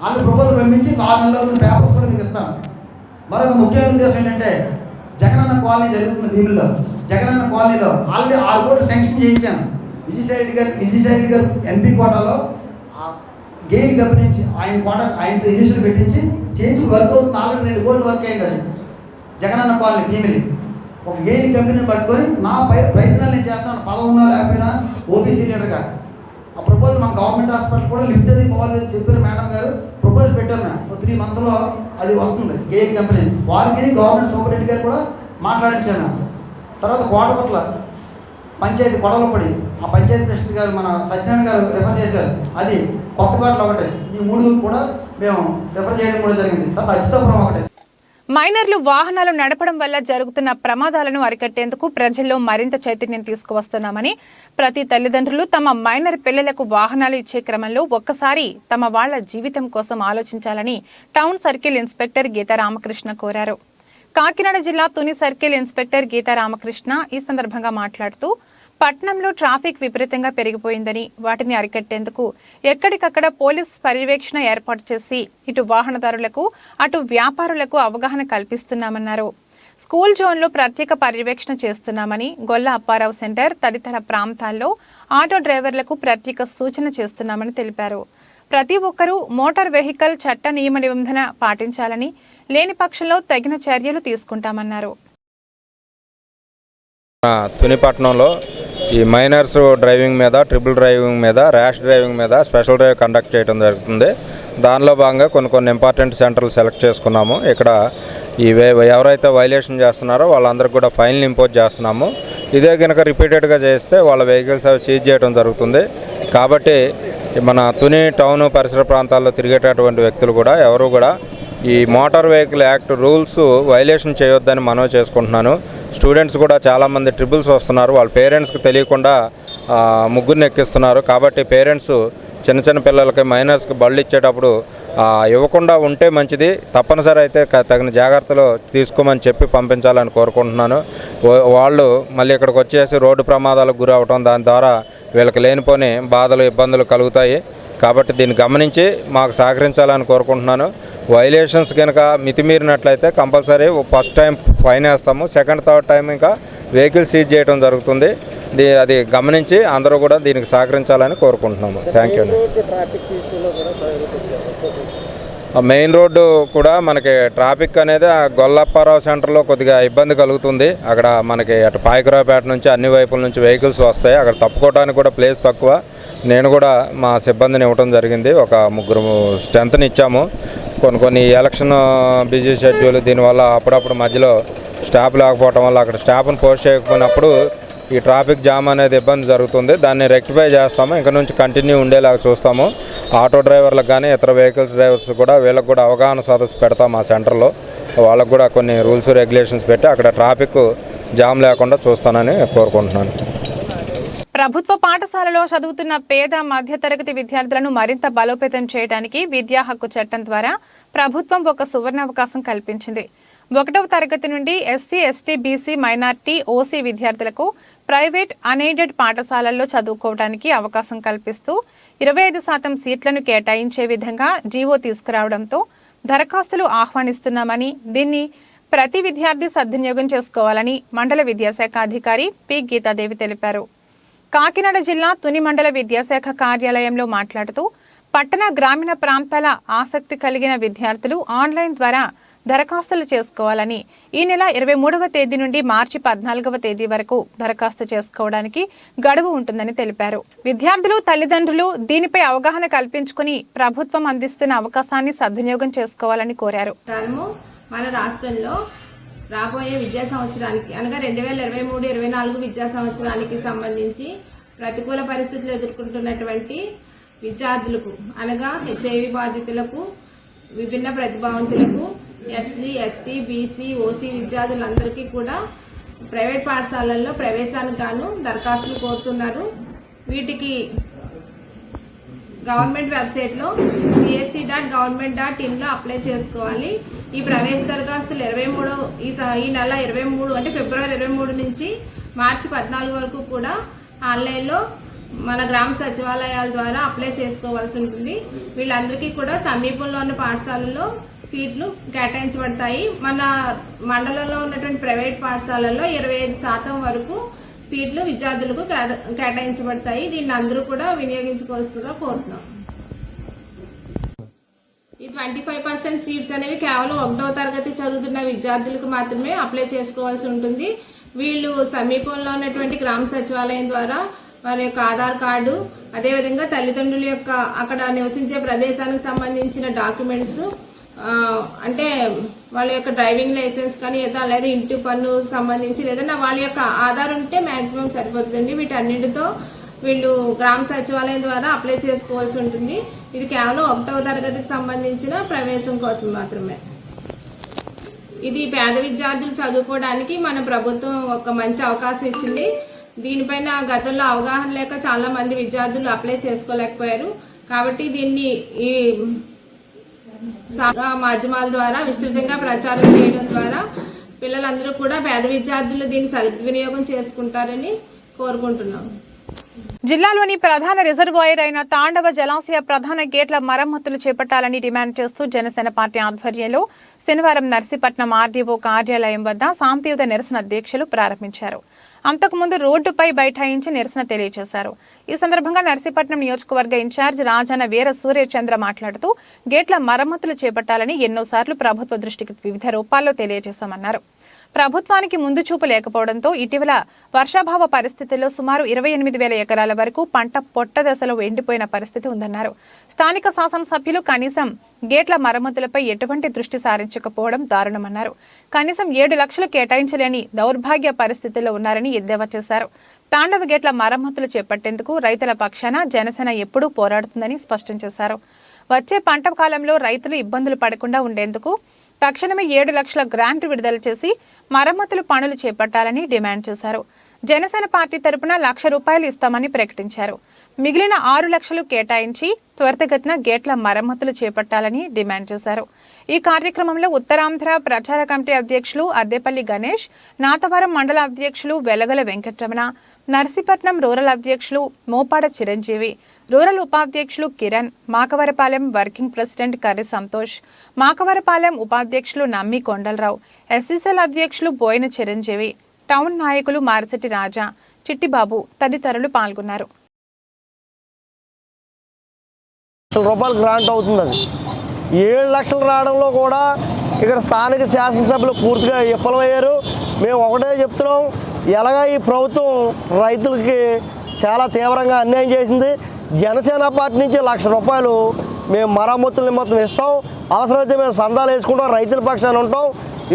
వాళ్ళు ప్రపోజల్ పంపించి 6 నెలల పేపర్స్ కూడా మీకు ఇస్తాను. మరొక ముఖ్యమైన ఉద్దేశం ఏంటంటే, జగనన్న కాలనీ జరుగుతున్న భీముల్లో, జగనన్న కాలనీలో ఆల్రెడీ 6 కోట్లు శాంక్షన్ చేయించాను. విజయసాయి గారు ఎంపీ కోటాలో గెయిల్ కంపెనీ నుంచి ఆయనతో ఇనిషియల్ పెట్టించి చేయించి వర్క్ అవుతుంది. ఆల్రెడీ 2 కోట్లు వర్క్ అయింది. అది జగనన్న కాలనీ భీమిలి ఒక గెయిల్ కంపెనీని పట్టుకొని నా ప్రయత్నాలు నేను చేస్తాను. పదవున్నా లేకపోయినా ఓబీసీ లీడర్గా ఆ ప్రపోజల్ మన గవర్నమెంట్ హాస్పిటల్ కూడా లిఫ్ట్ అది పోవాలని చెప్పారు మేడం గారు. ప్రపోజల్ పెట్టాము. 3 మంత్స్లో అది వస్తుంది గెయిల్ కంపెనీ. వారికి గవర్నమెంట్ సూపరింటెండెంట్ గారు కూడా మాట్లాడించాను. తర్వాత కోటగుట్ల పంచాయతీ కొడవలపడి ఆ పంచాయతీ ప్రెసిడెంట్ గారు మన సత్యనారాయణ గారు రిఫర్ చేశారు. అది కొత్తకోటలో ఒకటి. ఈ 3 కూడా మేము రిఫర్ చేయడం కూడా జరిగింది. తర్వాత అచ్యుతాపురం ఒకటి. మైనర్లు వాహనాలు నడపడం వల్ల జరుగుతున్న ప్రమాదాలను అరికట్టేందుకు ప్రజల్లో మరింత చైతన్యం తీసుకువస్తున్నామని, ప్రతి తల్లిదండ్రులు తమ మైనర్ పిల్లలకు వాహనాలు ఇచ్చే క్రమంలో ఒక్కసారి తమ వాళ్ల జీవితం కోసం ఆలోచించాలని town circle inspector Geetha Ramakrishna కోరారు. కాకినాడ జిల్లా తుని సర్కిల్ ఇన్స్పెక్టర్ గీతా రామకృష్ణ ఈ సందర్భంగా మాట్లాడుతూ, పట్టణంలో ట్రాఫిక్ విపరీతంగా పెరిగిపోయిందని, వాటిని అరికట్టేందుకు ఎక్కడికక్కడ పోలీస్ పర్యవేక్షణ ఏర్పాటు చేసి ఇటు వాహనదారులకు అటు వ్యాపారులకు అవగాహన కల్పిస్తున్నామన్నారు. స్కూల్ జోన్లో ప్రత్యేక పర్యవేక్షణ చేస్తున్నామని, గొల్ల అప్పారావు సెంటర్ తదితర ప్రాంతాల్లో ఆటో డ్రైవర్లకు ప్రత్యేక సూచన చేస్తున్నామని తెలిపారు. ప్రతి ఒక్కరూ మోటార్ వెహికల్ చట్ట నియమ నిబంధన పాటించాలని, లేని పక్షంలో తగిన చర్యలు తీసుకుంటామన్నారు. తునిపట్నంలో ఈ మైనర్స్ డ్రైవింగ్ మీద, ట్రిపుల్ డ్రైవింగ్ మీద, ర్యాష్ డ్రైవింగ్ మీద స్పెషల్ డ్రైవ్ కండక్ట్ చేయడం జరుగుతుంది. దానిలో భాగంగా కొన్ని ఇంపార్టెంట్ సెంటర్లు సెలెక్ట్ చేసుకున్నాము. ఇక్కడ ఎవరైతే వైలేషన్ చేస్తున్నారో వాళ్ళందరికీ కూడా ఫైన్లు ఇంపోజ్ చేస్తున్నాము. ఇదే కనుక రిపీటెడ్గా చేస్తే వాళ్ళ వెహికల్స్ అవి సీజ్ చేయడం జరుగుతుంది. కాబట్టి మన తుని టౌన్ పరిసర ప్రాంతాల్లో తిరిగేటటువంటి వ్యక్తులు కూడా ఎవరు కూడా ఈ motor vehicle act rules violation చేయొద్దని మనవి చేసుకుంటున్నాను. స్టూడెంట్స్ కూడా చాలామంది ట్రిపుల్స్ వస్తున్నారు, వాళ్ళ పేరెంట్స్కి తెలియకుండా ముగ్గురిని ఎక్కిస్తున్నారు. కాబట్టి పేరెంట్స్ చిన్న చిన్న పిల్లలకి మైనర్స్కి బళ్ళు ఇచ్చేటప్పుడు ఇవ్వకుండా ఉంటే మంచిది. తప్పనిసరి అయితే తగిన జాగ్రత్తలు తీసుకోమని చెప్పి పంపించాలని కోరుకుంటున్నాను. వాళ్ళు మళ్ళీ ఇక్కడికి వచ్చేసి రోడ్డు ప్రమాదాలకు గురి అవటం, దాని ద్వారా వీళ్ళకి లేనిపోని బాధలు ఇబ్బందులు కలుగుతాయి. కాబట్టి దీన్ని గమనించి మాకు సహకరించాలని కోరుకుంటున్నాను. వైలేషన్స్ కనుక మితిమీరినట్లయితే కంపల్సరీ ఫస్ట్ టైం ఫైన్ వేస్తాము, సెకండ్ థర్డ్ టైం ఇంకా వెహికల్ సీజ్ చేయడం జరుగుతుంది. అది గమనించి అందరూ కూడా దీనికి సహకరించాలని కోరుకుంటున్నాము. Thank you. మెయిన్ రోడ్డు కూడా మనకి ట్రాఫిక్ అనేది గొల్లప్పారావు సెంటర్లో కొద్దిగా ఇబ్బంది కలుగుతుంది. అక్కడ మనకి అటు పాయకురావుపేట నుంచి అన్ని వైపుల నుంచి వెహికల్స్ వస్తాయి. అక్కడ తప్పుకోవడానికి కూడా ప్లేస్ తక్కువ. నేను కూడా మా సిబ్బందిని ఇవ్వడం జరిగింది, ఒక 3 స్ట్రెంత్ని ఇచ్చాము. కొన్ని ఎలక్షన్ బిజీ షెడ్యూల్, దీనివల్ల అప్పుడప్పుడు మధ్యలో స్టాప్ లేకపోవడం వల్ల అక్కడ స్టాఫ్ని పోస్ట్ చేయకపోయినప్పుడు ఈ ట్రాఫిక్ జామ్ అనేది ఇబ్బంది జరుగుతుంది. దాన్ని రెక్టిఫై చేస్తాము, ఇంకా నుంచి కంటిన్యూ ఉండేలాగా చూస్తాము. ఆటో డ్రైవర్లకు కానీ ఇతర వెహికల్స్ డ్రైవర్స్ కూడా వీళ్ళకి కూడా అవగాహన సదస్సు పెడతాం ఆ సెంటర్లో. వాళ్ళకు కూడా కొన్ని రూల్స్ రెగ్యులేషన్స్ పెట్టి అక్కడ ట్రాఫిక్ జామ్ లేకుండా చూస్తానని కోరుకుంటున్నాను. ప్రభుత్వ పాఠశాలలో చదువుతున్న పేద మధ్యతరగతి విద్యార్థులను మరింత బలోపేతం చేయడానికి విద్యా హక్కు చట్టం ద్వారా ప్రభుత్వం ఒక సువర్ణావకాశం కల్పించింది. 1వ తరగతి నుండి SC, ST, BC, minority, OC విద్యార్థులకు ప్రైవేట్ అన్ఎయిడెడ్ పాఠశాలల్లో చదువుకోవడానికి అవకాశం కల్పిస్తూ 25% సీట్లను కేటాయించే విధంగా జీవో తీసుకురావడంతో దరఖాస్తులు ఆహ్వానిస్తున్నామని, దీన్ని ప్రతి విద్యార్థి సద్వినియోగం చేసుకోవాలని మండల విద్యాశాఖ అధికారి పి గీతాదేవి తెలిపారు. కాకినాడ జిల్లా తుని మండల విద్యాశాఖ కార్యాలయంలో మాట్లాడుతూ పట్టణ గ్రామీణ ప్రాంతాల ఆసక్తి కలిగిన విద్యార్థులు ఆన్లైన్ ద్వారా దరఖాస్తులు చేసుకోవాలని, ఈ నెల 23వ తేదీ నుండి మార్చి 14వ తేదీ వరకు దరఖాస్తు చేసుకోవడానికి గడువు ఉంటుందని తెలిపారు. విద్యార్థులు, తల్లిదండ్రులు దీనిపై అవగాహన కల్పించుకుని ప్రభుత్వం అందిస్తున్న అవకాశాన్ని సద్వినియోగం చేసుకోవాలని కోరారు. మన రాష్ట్రంలో రాబోయే విద్యా సంవత్సరానికి అనగా 2023-24 విద్యా సంవత్సరానికి సంబంధించి ప్రతికూల పరిస్థితులు ఎదుర్కొంటున్నటువంటి విద్యార్థులకు అనగా హెచ్ఐవి బాధితులకు, విభిన్న ప్రతిభావంతులకు, ఎస్సీ, ఎస్టీ, బీసీ, ఓసీ విద్యార్థులందరికీ కూడా ప్రైవేట్ పాఠశాలల్లో ప్రవేశానికి గాను దరఖాస్తులు కోరుతున్నారు. వీటికి గవర్నమెంట్ వెబ్సైట్లో csc.government.in లో అప్లై చేసుకోవాలి. ఈ ప్రవేశ దరఖాస్తులు ఈ నెల 23 అంటే ఫిబ్రవరి 23 నుంచి మార్చి 14 వరకు కూడా ఆన్లైన్లో మన గ్రామ సచివాలయాల ద్వారా అప్లై చేసుకోవాల్సి ఉంటుంది. వీళ్ళందరికీ కూడా సమీపంలో ఉన్న పాఠశాలల్లో సీట్లు కేటాయించబడతాయి. మన మండలంలో ఉన్నటువంటి ప్రైవేట్ పాఠశాలల్లో 25% వరకు సీట్లు విద్యార్థులకు కేటాయించబడతాయి. దీన్ని అందరూ కూడా వినియోగించుకోవాల్సిందిగా కోరుతున్నాం. ఈ 25% సీట్స్ అనేవి కేవలం 1వ తరగతి చదువుతున్న విద్యార్థులకు మాత్రమే అప్లై చేసుకోవాల్సి ఉంటుంది. వీళ్ళు సమీపంలో ఉన్నటువంటి గ్రామ సచివాలయం ద్వారా వారి యొక్క ఆధార్ కార్డు, అదేవిధంగా తల్లిదండ్రుల యొక్క అక్కడ నివసించే ప్రదేశానికి సంబంధించిన డాక్యుమెంట్స్, అంటే వాళ్ళ యొక్క డ్రైవింగ్ లైసెన్స్ కానీ లేదా ఇంటి పన్ను సంబంధించి లేదా వాళ్ళ యొక్క ఆధార్ ఉంటే మాక్సిమం సరిపోతుందండి. వీటన్నిటితో వీళ్ళు గ్రామ సచివాలయం ద్వారా అప్లై చేసుకోవాల్సి ఉంటుంది. ఇది కేవలం 1వ తరగతికి సంబంధించిన ప్రవేశం కోసం మాత్రమే. ఇది పేద విద్యార్థులు చదువుకోవడానికి మన ప్రభుత్వం ఒక మంచి అవకాశం ఇచ్చింది. దీనిపైన గతంలో అవగాహన లేక చాలా మంది విద్యార్థులు అప్లై చేసుకోలేకపోయారు. కాబట్టి దీన్ని ఈ మాధ్యమాల ద్వారా విస్తృతంగా ప్రచారం చేయడం ద్వారా పిల్లలందరూ కూడా పేద విద్యార్థులు దీన్ని సద్వినియోగం చేసుకుంటారని కోరుకుంటున్నాం. జిల్లాలోని ప్రధాన రిజర్వాయర్ అయిన తాండవ జలాశయ ప్రధాన గేట్ల మరమ్మతులు చేపట్టాలని డిమాండ్ చేస్తూ జనసేన పార్టీ ఆధ్వర్యంలో శనివారం నర్సీపట్నం ఆర్డీఓ కార్యాలయం వద్ద శాంతియుత నిరసన దీక్షలు ప్రారంభించారు. అంతకుముందు రోడ్డుపై బైఠాయించి నిరసన తెలియజేశారు. ఈ సందర్భంగా నర్సీపట్నం నియోజకవర్గ ఇన్ఛార్జ్ రాజన వీర సూర్యచంద్ర మాట్లాడుతూ గేట్ల మరమ్మతులు చేపట్టాలని ఎన్నోసార్లు ప్రభుత్వ దృష్టికి వివిధ రూపాల్లో తెలియజేశామన్నారు. ప్రభుత్వానికి ముందు చూపు లేకపోవడంతో ఇటీవల వర్షాభావ పరిస్థితుల్లో సుమారు 28,000 ఎకరాల వరకు పంట పొట్ట దశలో ఎండిపోయిన పరిస్థితి ఉందన్నారు. స్థానిక శాసనసభ్యులు కనీసం గేట్ల మరమ్మతులపై ఎటువంటి దృష్టి సారించకపోవడం దారుణమన్నారు. కనీసం 7 లక్షలు కేటాయించలేని దౌర్భాగ్య పరిస్థితుల్లో ఉన్నారని ఎద్దేవా చేశారు. తాండవ గేట్ల మరమ్మతులు చేపట్టేందుకు రైతుల పక్షాన జనసేన ఎప్పుడూ పోరాడుతుందని స్పష్టం చేశారు. వచ్చే పంట కాలంలో రైతులు ఇబ్బందులు పడకుండా ఉండేందుకు తక్షణమే 7 లక్షల గ్రాంట్ విడుదల చేసి మరమ్మతులు పనులు చేపట్టాలని డిమాండ్ చేశారు. జనసేన పార్టీ తరపున ₹1,00,000 ఇస్తామని ప్రకటించారు. మిగిలిన 6 లక్షలు కేటాయించి త్వరితగతిన గేట్ల మరమ్మతులు చేపట్టాలని డిమాండ్ చేశారు. ఈ కార్యక్రమంలో ఉత్తరాంధ్ర ప్రచార కమిటీ అధ్యక్షులు అద్దేపల్లి గణేష్, నాతవరం మండల అధ్యక్షులు వెలగల వెంకటరమణ, నర్సీపట్నం రూరల్ అధ్యక్షులు మోపాడ చిరంజీవి, రూరల్ ఉపాధ్యక్షులు కిరణ్, మాకవరపాలెం వర్కింగ్ ప్రెసిడెంట్ కర్రి సంతోష్, మాకవరపాలెం ఉపాధ్యక్షులు నమ్మి కొండలరావు, ఎస్సీసీఎల్ అధ్యక్షులు బోయిన చిరంజీవి, టౌన్ నాయకులు మారిశెట్టి రాజా, చిట్టిబాబు తదితరులు పాల్గొన్నారు. రూపాయలు గ్రాంట్ అవుతుంది. అది 7 లక్షలు రావడంలో కూడా ఇక్కడ స్థానిక శాసనసభ్యులు పూర్తిగా విఫలమయ్యారు. మేము ఒకటే చెప్తున్నాం, ఎలాగా ఈ ప్రభుత్వం రైతులకి చాలా తీవ్రంగా అన్యాయం చేసింది. జనసేన పార్టీ నుంచి ₹1,00,000 మేము మరమ్మతుల్ని మొత్తం ఇస్తాం. అవసరమైతే మేము సందాలు వేసుకుంటాం, రైతుల పక్షాన ఉంటాం.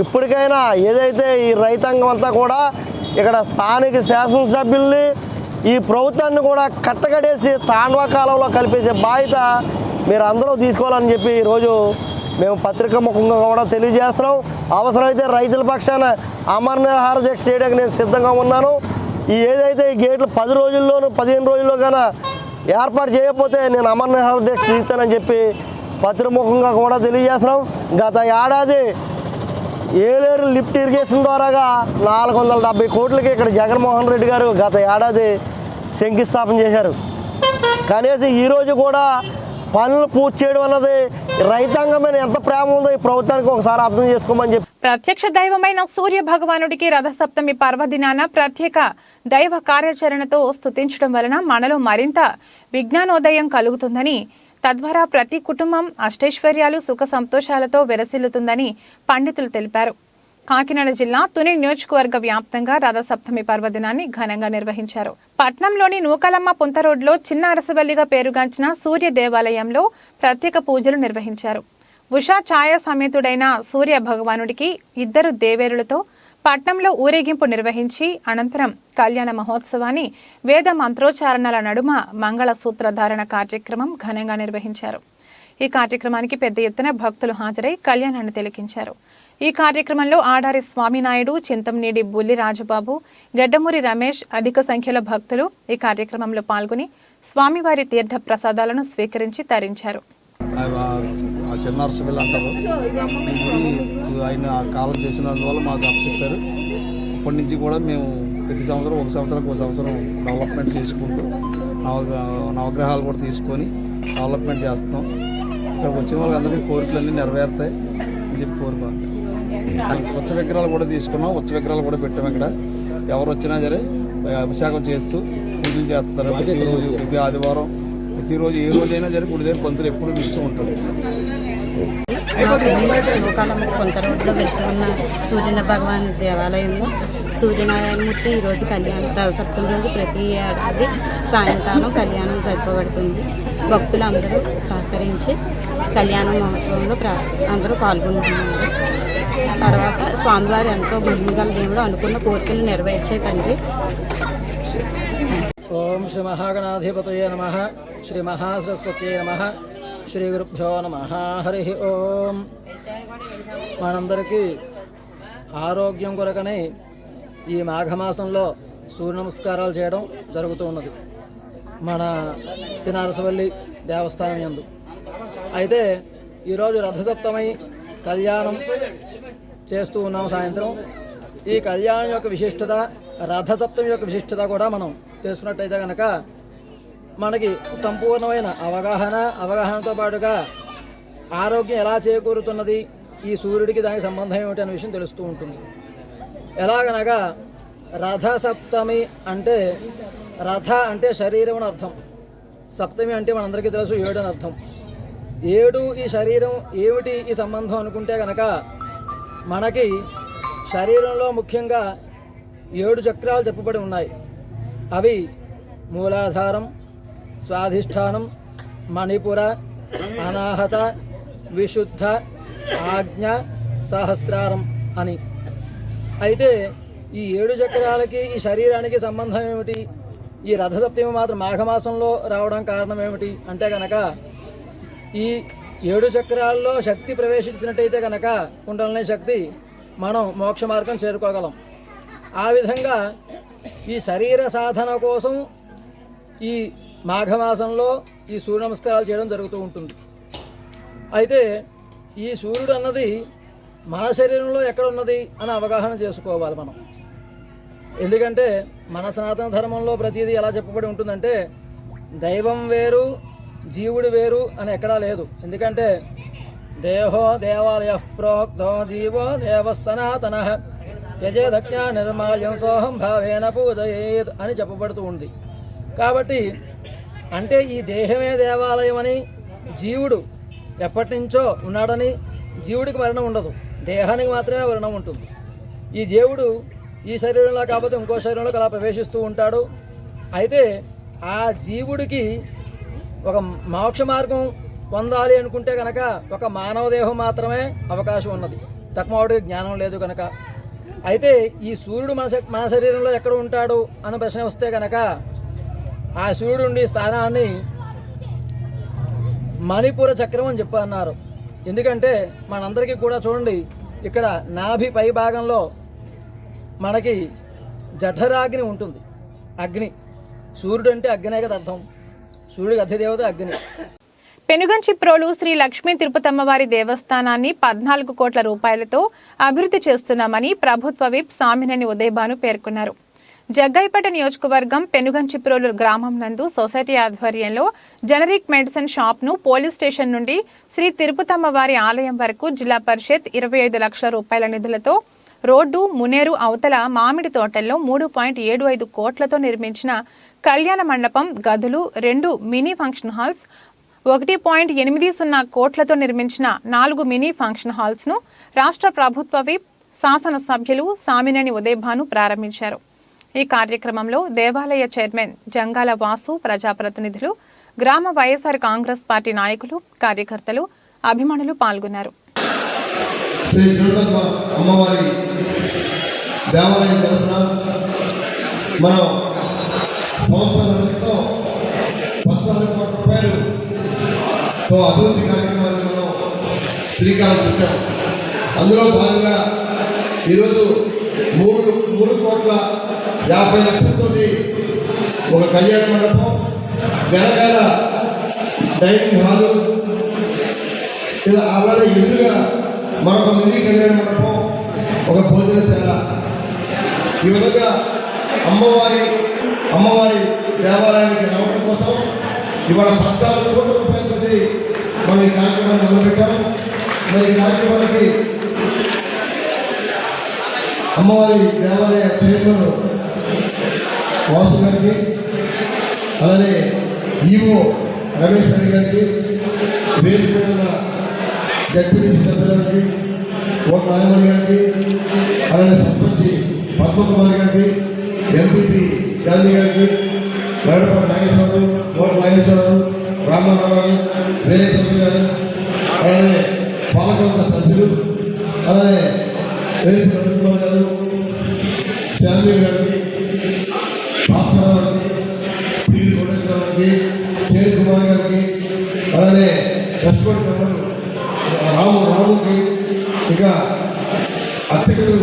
ఇప్పటికైనా ఏదైతే ఈ రైతాంగం అంతా కూడా ఇక్కడ స్థానిక శాసనసభ్యుల్ని ఈ ప్రభుత్వాన్ని కూడా కట్టగడేసి తాండవ కాలంలో కలిపేసే బాధ్యత మీరు అందరూ తీసుకోవాలని చెప్పి ఈరోజు మేము పత్రికా ముఖంగా కూడా తెలియజేస్తున్నాం. అవసరమైతే రైతుల పక్షాన అమరనిరాహార దీక్ష చేయడానికి నేను సిద్ధంగా ఉన్నాను. ఏదైతే ఈ గేట్లు 10 రోజుల్లోనూ 15 రోజుల్లో కన్నా ఏర్పాటు చేయకపోతే నేను అమరనిరాహార దీక్ష తీస్తానని చెప్పి పత్రిముఖంగా కూడా తెలియజేస్తున్నాం. గత ఏడాది ఏలేరు లిఫ్ట్ ఇరిగేషన్ ద్వారాగా 470 కోట్లకి ఇక్కడ జగన్మోహన్ రెడ్డి గారు గత ఏడాది శంకుస్థాపన చేశారు. కనీసం ఈరోజు కూడా పనులు పూర్తి చేయడం అన్నది రైతాంగం మీద ఎంత ప్రేమ ఉందో ఈ ప్రభుత్వానికి ఒకసారి అర్థం చేసుకోమని చెప్పి. ప్రత్యక్ష దైవమైన సూర్య భగవానుడికి రథసప్తమి పర్వదినాన ప్రత్యేక దైవ కార్యాచరణతో స్తుతించడం వలన మనలో మరింత విజ్ఞానోదయం కలుగుతుందని, తద్వారా ప్రతి కుటుంబం అష్టైశ్వర్యాలు సుఖ సంతోషాలతో వెరసిల్లుతుందని పండితులు తెలిపారు. కాకినాడ జిల్లా తుని నియోజకవర్గ వ్యాప్తంగా రథసప్తమి పర్వదినాన్ని ఘనంగా నిర్వహించారు. పట్నంలోని నూకలమ్మ పుంత రోడ్లో చిన్న అరసవల్లిగా పేరుగాంచిన సూర్య దేవాలయంలో ప్రత్యేక పూజలు నిర్వహించారు. ఉషా ఛాయ సమేతుడైన సూర్య భగవానుడికి 2 దేవేరులతో పట్నంలో ఊరేగింపు నిర్వహించి అనంతరం కళ్యాణ మహోత్సవాన్ని వేద మంత్రోచ్చారణల నడుమ మంగళ సూత్రధారణ కార్యక్రమం ఘనంగా నిర్వహించారు. ఈ కార్యక్రమానికి పెద్ద ఎత్తున భక్తులు హాజరై కళ్యాణాన్ని తిలకించారు. ఈ కార్యక్రమంలో ఆడారి స్వామినాయుడు, చింతంనేడి బుల్లి రాజబాబు, గడ్డమూరి రమేష్ అధిక సంఖ్యలో భక్తులు ఈ కార్యక్రమంలో పాల్గొని స్వామివారి తీర్థ ప్రసాదాలను స్వీకరించి తరించారు. చిన్నారసభలు అంటారు, ఆయన కాలం చేసిన వల్ల మాకు చెప్పారు. ఇప్పటి నుంచి కూడా మేము ప్రతి సంవత్సరం ఒక సంవత్సరం డెవలప్మెంట్ చేసుకుంటూ నవగ్రహాలు కూడా తీసుకొని డెవలప్మెంట్ చేస్తున్నాం. ఇక్కడ వచ్చిన వాళ్ళందరికీ కోరికలన్నీ నెరవేరుతాయి అని చెప్పి కోరుకోవాలి. ఉత్సవ విగ్రహాలు కూడా తీసుకున్నాం, ఉత్సవ విగ్రహాలు కూడా పెట్టాము. ఇక్కడ ఎవరు వచ్చినా సరే అభిషేకం చేస్తూ పూజలు చేస్తారు. ప్రతిరోజు ప్రతి ఆదివారం ప్రతిరోజు ఏ రోజైనా సరే గుడి దగ్గర పంతులు ఎప్పుడు నిలిచి ఉంటాడు. నూకాలమ్మ కొంత రోడ్లో వెలిసి ఉన్న సూర్య భగవాన్ దేవాలయంలో సూర్యనారాయణమూర్తి ఈరోజు కళ్యాణం రథసప్తమి రోజు ప్రతి ఏడాది సాయంకాలం కళ్యాణం జరపబడుతుంది. భక్తులు అందరూ సహకరించి కళ్యాణ మహోత్సవంలో అందరూ పాల్గొంటున్నారు. తర్వాత స్వామివారి ఎంతో మహిమగల దేవుడు అనుకున్న కోరికలు నెరవేర్చే తండ్రి. ఓం శ్రీ మహాగణాధిపతయే నమః, శ్రీ మహాసరస్వత్యే నమః, శ్రీ గురుభ్యో నమః. హరి ఓం. మనందరికీ ఆరోగ్యం కొరకనే ఈ మాఘమాసంలో సూర్య నమస్కారాలు చేయడం జరుగుతూ ఉన్నది మన చిన్నారసవల్లి దేవస్థానం యందు. అయితే ఈరోజు రథసప్తమి కళ్యాణం చేస్తూ ఉన్నాం సాయంత్రం. ఈ కళ్యాణం యొక్క విశిష్టత, రథసప్తమి యొక్క విశిష్టత కూడా మనం తెలుసుకున్నట్టయితే కనుక మనకి సంపూర్ణమైన అవగాహనతో పాటుగా ఆరోగ్యం ఎలా చేకూరుతున్నది, ఈ సూర్యుడికి దానికి సంబంధం ఏమిటి అనే విషయం తెలుస్తూ ఉంటుంది. ఎలాగనగా రథసప్తమి అంటే రథ అంటే శరీరం అని అర్థం, సప్తమి అంటే మనందరికీ తెలుసు 7 అని అర్థం. 7 ఈ శరీరం ఏమిటి ఈ సంబంధం అనుకుంటే కనుక మనకి శరీరంలో ముఖ్యంగా 7 చక్రాలు చెప్పబడి ఉన్నాయి. అవి మూలాధారం, స్వాధిష్టానం, మణిపుర, అనాహత, విశుద్ధ, ఆజ్ఞ, సహస్రారం అని. అయితే ఈ 7 చక్రాలకి ఈ శరీరానికి సంబంధం ఏమిటి? ఈ రథసప్తమి మాత్రం మాఘమాసంలో రావడం కారణం ఏమిటి అంటే కనుక ఈ 7 చక్రాల్లో శక్తి ప్రవేశించినట్టయితే కనుక కుండలిని శక్తి మనం మోక్ష మార్గం చేరుకోగలం. ఆ విధంగా ఈ శరీర సాధన కోసం ఈ మాఘమాసంలో ఈ సూర్య నమస్కారాలు చేయడం జరుగుతూ ఉంటుంది. అయితే ఈ సూర్యుడు అన్నది మన శరీరంలో ఎక్కడ ఉన్నది అని అవగాహన చేసుకోవాలి మనం. ఎందుకంటే మన సనాతన ధర్మంలో ప్రతిదీ ఎలా చెప్పబడి ఉంటుందంటే దైవం వేరు, జీవుడు వేరు అని ఎక్కడా లేదు. ఎందుకంటే దేహో దేవాలయ ప్రోక్తో జీవో దేవ సనాతన యజేదజ్ఞ నిర్మాల్యం సోహం భావేన పూజయేత్ అని చెప్పబడుతూ ఉంది. కాబట్టి అంటే ఈ దేహమే దేవాలయం అని, జీవుడు ఎప్పటి నుంచో ఉన్నాడని, జీవుడికి మరణం ఉండదు, దేహానికి మాత్రమే మరణం ఉంటుంది. ఈ జీవుడు ఈ శరీరంలో కాకపోతే ఇంకో శరీరంలోకి అలా ప్రవేశిస్తూ ఉంటాడు. అయితే ఆ జీవుడికి ఒక మోక్ష మార్గం పొందాలి అనుకుంటే కనుక ఒక మానవ దేహం మాత్రమే అవకాశం ఉన్నది, తక్కువడికి జ్ఞానం లేదు కనుక. అయితే ఈ సూర్యుడు మన శరీరంలో ఎక్కడ ఉంటాడు అన్న ప్రశ్న వస్తే కనుక ఆ సూర్యుడి స్థానాన్ని మణిపుర చక్రం అని చెప్పి అన్నారు. ఎందుకంటే మనందరికీ కూడా చూడండి, ఇక్కడ నాభి పై భాగంలో మనకి జఠరాగ్ని ఉంటుంది. అగ్ని, సూర్యుడు అంటే అగ్నే కదా అర్థం. సూర్యుడికి అధిదేవత అగ్ని. పెనుగంచిప్రోలు శ్రీ లక్ష్మీ తిరుపతమ్మవారి దేవస్థానాన్ని 14 కోట్ల రూపాయలతో అభివృద్ధి చేస్తున్నామని ప్రభుత్వ విప్ సామినేని ఉదయభాను పేర్కొన్నారు. జగ్గైపేట నియోజకవర్గం పెనుగంచిప్రోలు గ్రామం నందు సొసైటీ ఆధ్వర్యంలో జనరిక్ మెడిసిన్ షాప్ను పోలీస్ స్టేషన్ నుండి శ్రీ తిరుపతమ్మవారి ఆలయం వరకు జిల్లా పరిషత్ 25 లక్షల రూపాయల నిధులతో రోడ్డు మునేరు అవతల మామిడి తోటల్లో 3.75 కోట్లతో నిర్మించిన కళ్యాణ మండపం, గదులు, 2 మినీ ఫంక్షన్ హాల్స్, 1.80 కోట్లతో నిర్మించిన 4 మినీ ఫంక్షన్ హాల్స్ను రాష్ట్ర ప్రభుత్వ విప్ శాసనసభ్యులు సామినేని ఉదయభాను ప్రారంభించారు. ఈ కార్యక్రమంలో దేవాలయ చైర్మన్ జంగాల వాసు, ప్రజాప్రతినిధులు, గ్రామ వైఎస్ఆర్ కాంగ్రెస్ పార్టీ నాయకులు, కార్యకర్తలు, అభిమానులు పాల్గొన్నారు. శ్రీ తిరుపతమ్మ అమ్మవారి దేవాలయం తరఫున మనం సంవత్సరాల క్రితం 14 కోట్ల రూపాయలతో అభివృద్ధి కార్యక్రమాన్ని మనం శ్రీకారం చుట్టాం. అందులో భాగంగా ఈరోజు 3 కోట్ల 50 లక్షలతోటి ఒక కళ్యాణ మండపం, వెనకాల డైనింగ్ హాలు, ఇలా అలాగే ఎదురుగా మరొక మినీ కళ్యాణ మండపం, ఒక భోజనశాల, ఈ విధంగా అమ్మవారి దేవాలయానికి రావడం కోసం ఇవాళ 14 కోట్ల రూపాయలతోటి మనం ఈ కార్యక్రమాన్ని మొదలుపెట్టాం. మరి ఈ కార్యక్రమానికి అమ్మవారి దేవాలయ చైర్మన్ వాసు గారికి, అలానే ఈవో రమేష్ రెడ్డి గారికి, వేదిక మీద జడ్పీటీసీ సభ్యులకి, ఓ నాయమణి గారికి, అలానే సర్పంచి పద్మకుమార్ గారికి, ఎంపీపీ గాంధీ గారికి, గడప నాగేశ్వరరావు, ఓ నాగేశ్వరరావు, రామారావు, వేరే సభ్యులు గారు, అలానే పాలకవర్గ సభ్యులు, అలానే వేదిక రవికుమార్ గారు, శాంతి గారికి, భాస్కరరావు గారికి, పి కోటేశ్వరరావు గారికి, కేఎస్ కుమార్ గారికి, అలానే కష్టపడి మెంబరు రాముకి, ఇంకా అర్చకులు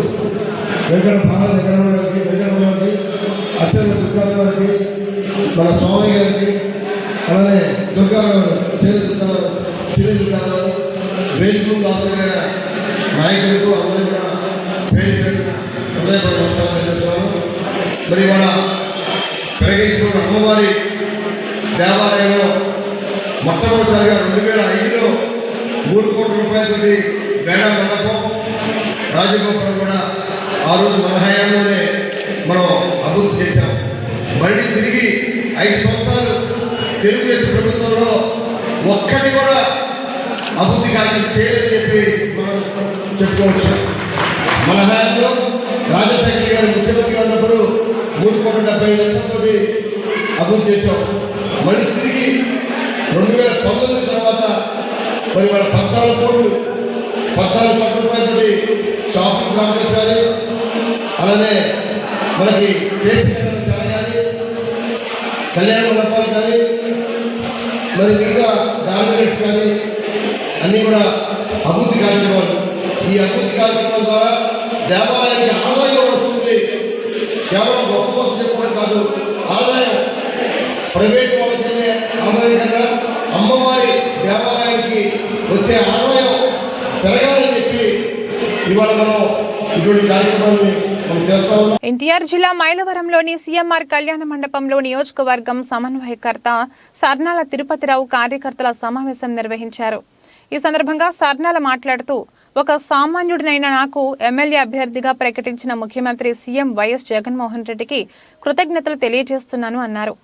వెంకట భారత గారికి, అర్చకులు దుర్గా గారికి, మన స్వామి గారికి, అలానే దుర్గా చిరుదుర్గారావు, వేదిక దాసరి నాయకులకు అందరూ కూడా పేరు పెట్టిన హృదయపూర్వక నమస్కారాలు చేస్తున్నాను. మరి ఇవాళ పెరగేటువంటి అమ్మవారి దేవాలయంలో మొట్టమొదటిసారిగా 2005లో 3 కోట్ల రూపాయలతోటి వేడా మండపం, రాజగోపురం కూడా ఆ రోజు మన హయాంలోనే మనం అభివృద్ధి చేశాం. మళ్ళీ తిరిగి 5 సంవత్సరాలు తెలుగుదేశం ప్రభుత్వంలో ఒక్కటి కూడా అభివృద్ధి కార్యక్రమం చేయలేదని చెప్పి మనం చెప్పుకోవచ్చు. మన హయాంలో రాజశేఖర్ గారు ముఖ్యమంత్రి ఉన్నప్పుడు 3,75,00,000 అభివృద్ధి చేశాం. మళ్ళీ తిరిగి 2019 తర్వాత మరి వాళ్ళ 14 కోట్ల రూపాయలతోటి షాపింగ్ కాంప్లెక్స్ కానీ, అలానే మనకి శాల కానీ, కళ్యాణ మండపాలు కానీ, మరి మిగతా గార్మెంట్స్ కానీ అన్నీ కూడా అభివృద్ధి కార్యక్రమాలు. ఈ అభివృద్ధి కార్యక్రమాల ద్వారా దేవాలయానికి ఆదాయం వస్తుంది. కేవలం గొప్ప కోసం చెప్పుకోవడం కాదు, ఆదాయం ప్రైవేట్ వాళ్ళకి వెళ్ళే ఆదాయం కన్నా అమ్మవారి దేవాలయానికి వచ్చే ఆదాయం పెరగాలని చెప్పి ఇవాళ మనం ఇటువంటి కార్యక్రమాన్ని ఎన్టీఆర్ జిల్లా మైలవరంలోని సీఎంఆర్ కళ్యాణ మండపంలో నియోజకవర్గం సమన్వయకర్త సర్నాల తిరుపతిరావు కార్యకర్తల సమావేశం నిర్వహించారు. ఈ సందర్భంగా సర్నాల మాట్లాడుతూ, ఒక సామాన్యుడినైన నాకు ఎమ్మెల్యే అభ్యర్థిగా ప్రకటించిన ముఖ్యమంత్రి సీఎం వైఎస్ జగన్మోహన్ రెడ్డికి కృతజ్ఞతలు తెలియజేస్తున్నాను అన్నారు.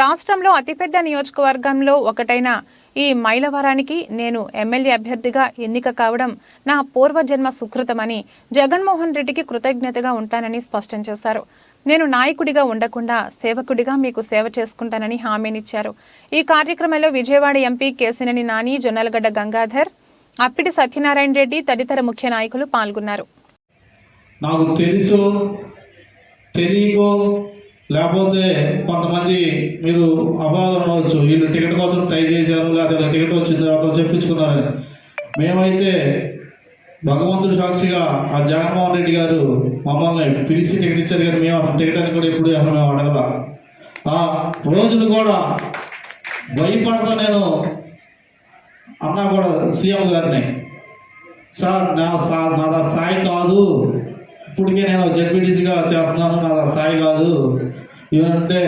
రాష్ట్రంలో అతిపెద్ద నియోజకవర్గంలో ఒకటైన ఈ మైలవరానికి నేను ఎమ్మెల్యే అభ్యర్థిగా ఎన్నిక కావడం నా పూర్వజన్మ సుకృతమని, జగన్మోహన్ రెడ్డికి కృతజ్ఞతగా ఉంటానని స్పష్టం చేశారు. నేను నాయకుడిగా ఉండకుండా సేవకుడిగా మీకు సేవ చేసుకుంటానని హామీనిచ్చారు. ఈ కార్యక్రమంలో విజయవాడ ఎంపీ కేసినేని నాని, జొన్నలగడ్డ గంగాధర్, అప్పిడి సత్యనారాయణ రెడ్డి తదితర ముఖ్య నాయకులు పాల్గొన్నారు. నాకు తెలుసు తెలియకో లేకపోతే కొంతమంది మీరు అబాధం అవ్వచ్చు, వీళ్ళు టికెట్ కోసం ట్రై చేశారు, లేకపోతే టికెట్ వచ్చింది అతను చెప్పించుకున్నారని. మేమైతే భగవంతుడు సాక్షిగా ఆ జగన్మోహన్ రెడ్డి గారు మమ్మల్ని పిలిచి టికెట్ ఇచ్చారు, కానీ మేము అసలు టికెట్ అని కూడా ఎప్పుడు మేము అడగల. ఆ రోజులు కూడా భయపడతా నేను అన్నా కూడా సీఎం గారిని, సార్ నా స్థాయి కాదు, ఇప్పటికే నేను జడ్పీటీసీగా చేస్తున్నాను, నా స్థాయి కాదు ఏమంటే,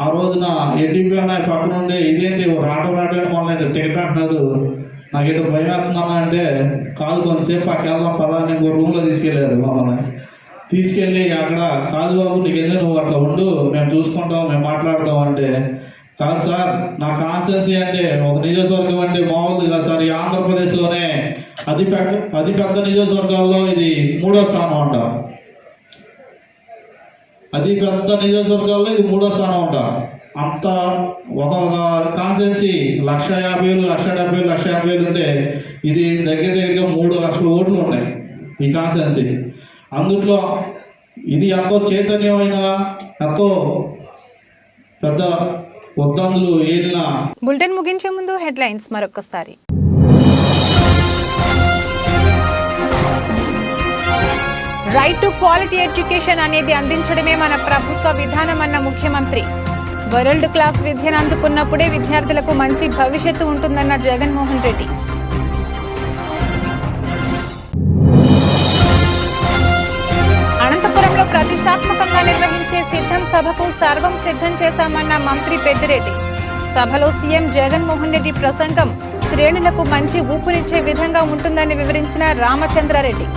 ఆ రోజున ఎన్టీపీ అన్న పక్కన ఉండే ఇదేంటి రావడం మొన్న టికెట్ అంటున్నారు, నాకు ఎటు భయం వేస్తుందన్నా అంటే, కాదు కొంతసేపు పక్క వెళ్దాం పదా అని ఇంకో రూమ్లో తీసుకెళ్ళారు. మమ్మల్ని తీసుకెళ్ళి అక్కడ, కాదు బాబు నీకు ఎందుకు నువ్వు అట్లా ఉండు, మేము చూసుకుంటాం, మేము మాట్లాడతాం అంటే, కాదు సార్ నా కాన్స్టిట్యున్సీ అంటే ఒక నియోజకవర్గం అంటే మామూలు కాదు సార్, ఈ ఆంధ్రప్రదేశ్లోనే అతిపెద్ద నియోజకవర్గాల్లో ఇది 3వ స్థానం అంట. అతిపెద్ద నియోజకవర్గాల్లో ఇది 3వ స్థానం అంట. అంత ఒక కాన్స్టిట్యున్సీ 1,50,000, 1,70,000, 1,50,000 ఉంటే ఇది దగ్గరగా 3 లక్షల ఓట్లు ఉన్నాయి ఈ కాన్స్టిట్యున్సీ. అందుట్లో ఇది ఎంతో చైతన్యమైన, ఎంతో పెద్ద ఒత్తందులు ఏలిన. బులెటిన్ ముగించే ముందు హెడ్లైన్స్ మరొకసారి. రైట్ టు క్వాలిటీ ఎడ్యుకేషన్ అనేది అందించడమే మన ప్రభుత్వ విధానమన్న ముఖ్యమంత్రి. వరల్డ్ క్లాస్ విద్యను అందుకున్నప్పుడే విద్యార్థులకు మంచి భవిష్యత్తు ఉంటుందన్న జగన్మోహన్ రెడ్డి. అనంతపురంలో ప్రతిష్టాత్మకంగా నిర్వహించే సిద్ధం సభకు సర్వం సిద్ధం చేశామన్న మంత్రి పెద్దిరెడ్డి. సభలో సీఎం జగన్మోహన్ రెడ్డి ప్రసంగం శ్రేణులకు మంచి ఊపునిచ్చే విధంగా ఉంటుందని వివరించిన రామచంద్రారెడ్డి.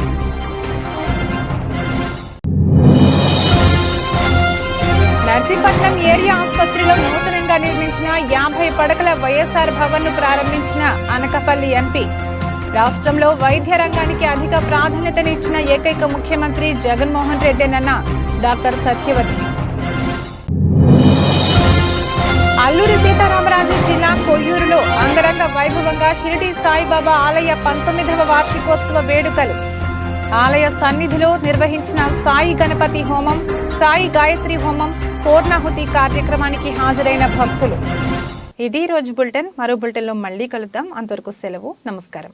నర్సీపట్నం ఏరియా ఆసుపత్రిలో నూతనంగా నిర్మించిన 50 పడకల వైఎస్ఆర్ భవన్ ను ప్రారంభించిన అనకాపల్లి ఎంపీ. రాష్ట్రంలో వైద్య రంగానికి అధిక ప్రాధాన్యతనిచ్చిన ఏకైక ముఖ్యమంత్రి జగన్మోహన్ రెడ్డేనన్న డాక్టర్ సత్యవతి. అల్లూరి సీతారామరాజు జిల్లా కొయ్యూరులో అంగరంగ వైభవంగా షిరిడి సాయిబాబా ఆలయ 19వ వార్షికోత్సవ వేడుకలు. ఆలయ సన్నిధిలో నిర్వహించిన సాయి గణపతి హోమం, సాయి గాయత్రి హోమం, పూర్ణాహుతి కార్యక్రమానికి హాజరైన భక్తులు. ఇది రోజు బులెటిన్. మరో బులెటిన్లో మళ్ళీ కలుద్దాం. అంతవరకు సెలవు. నమస్కారం.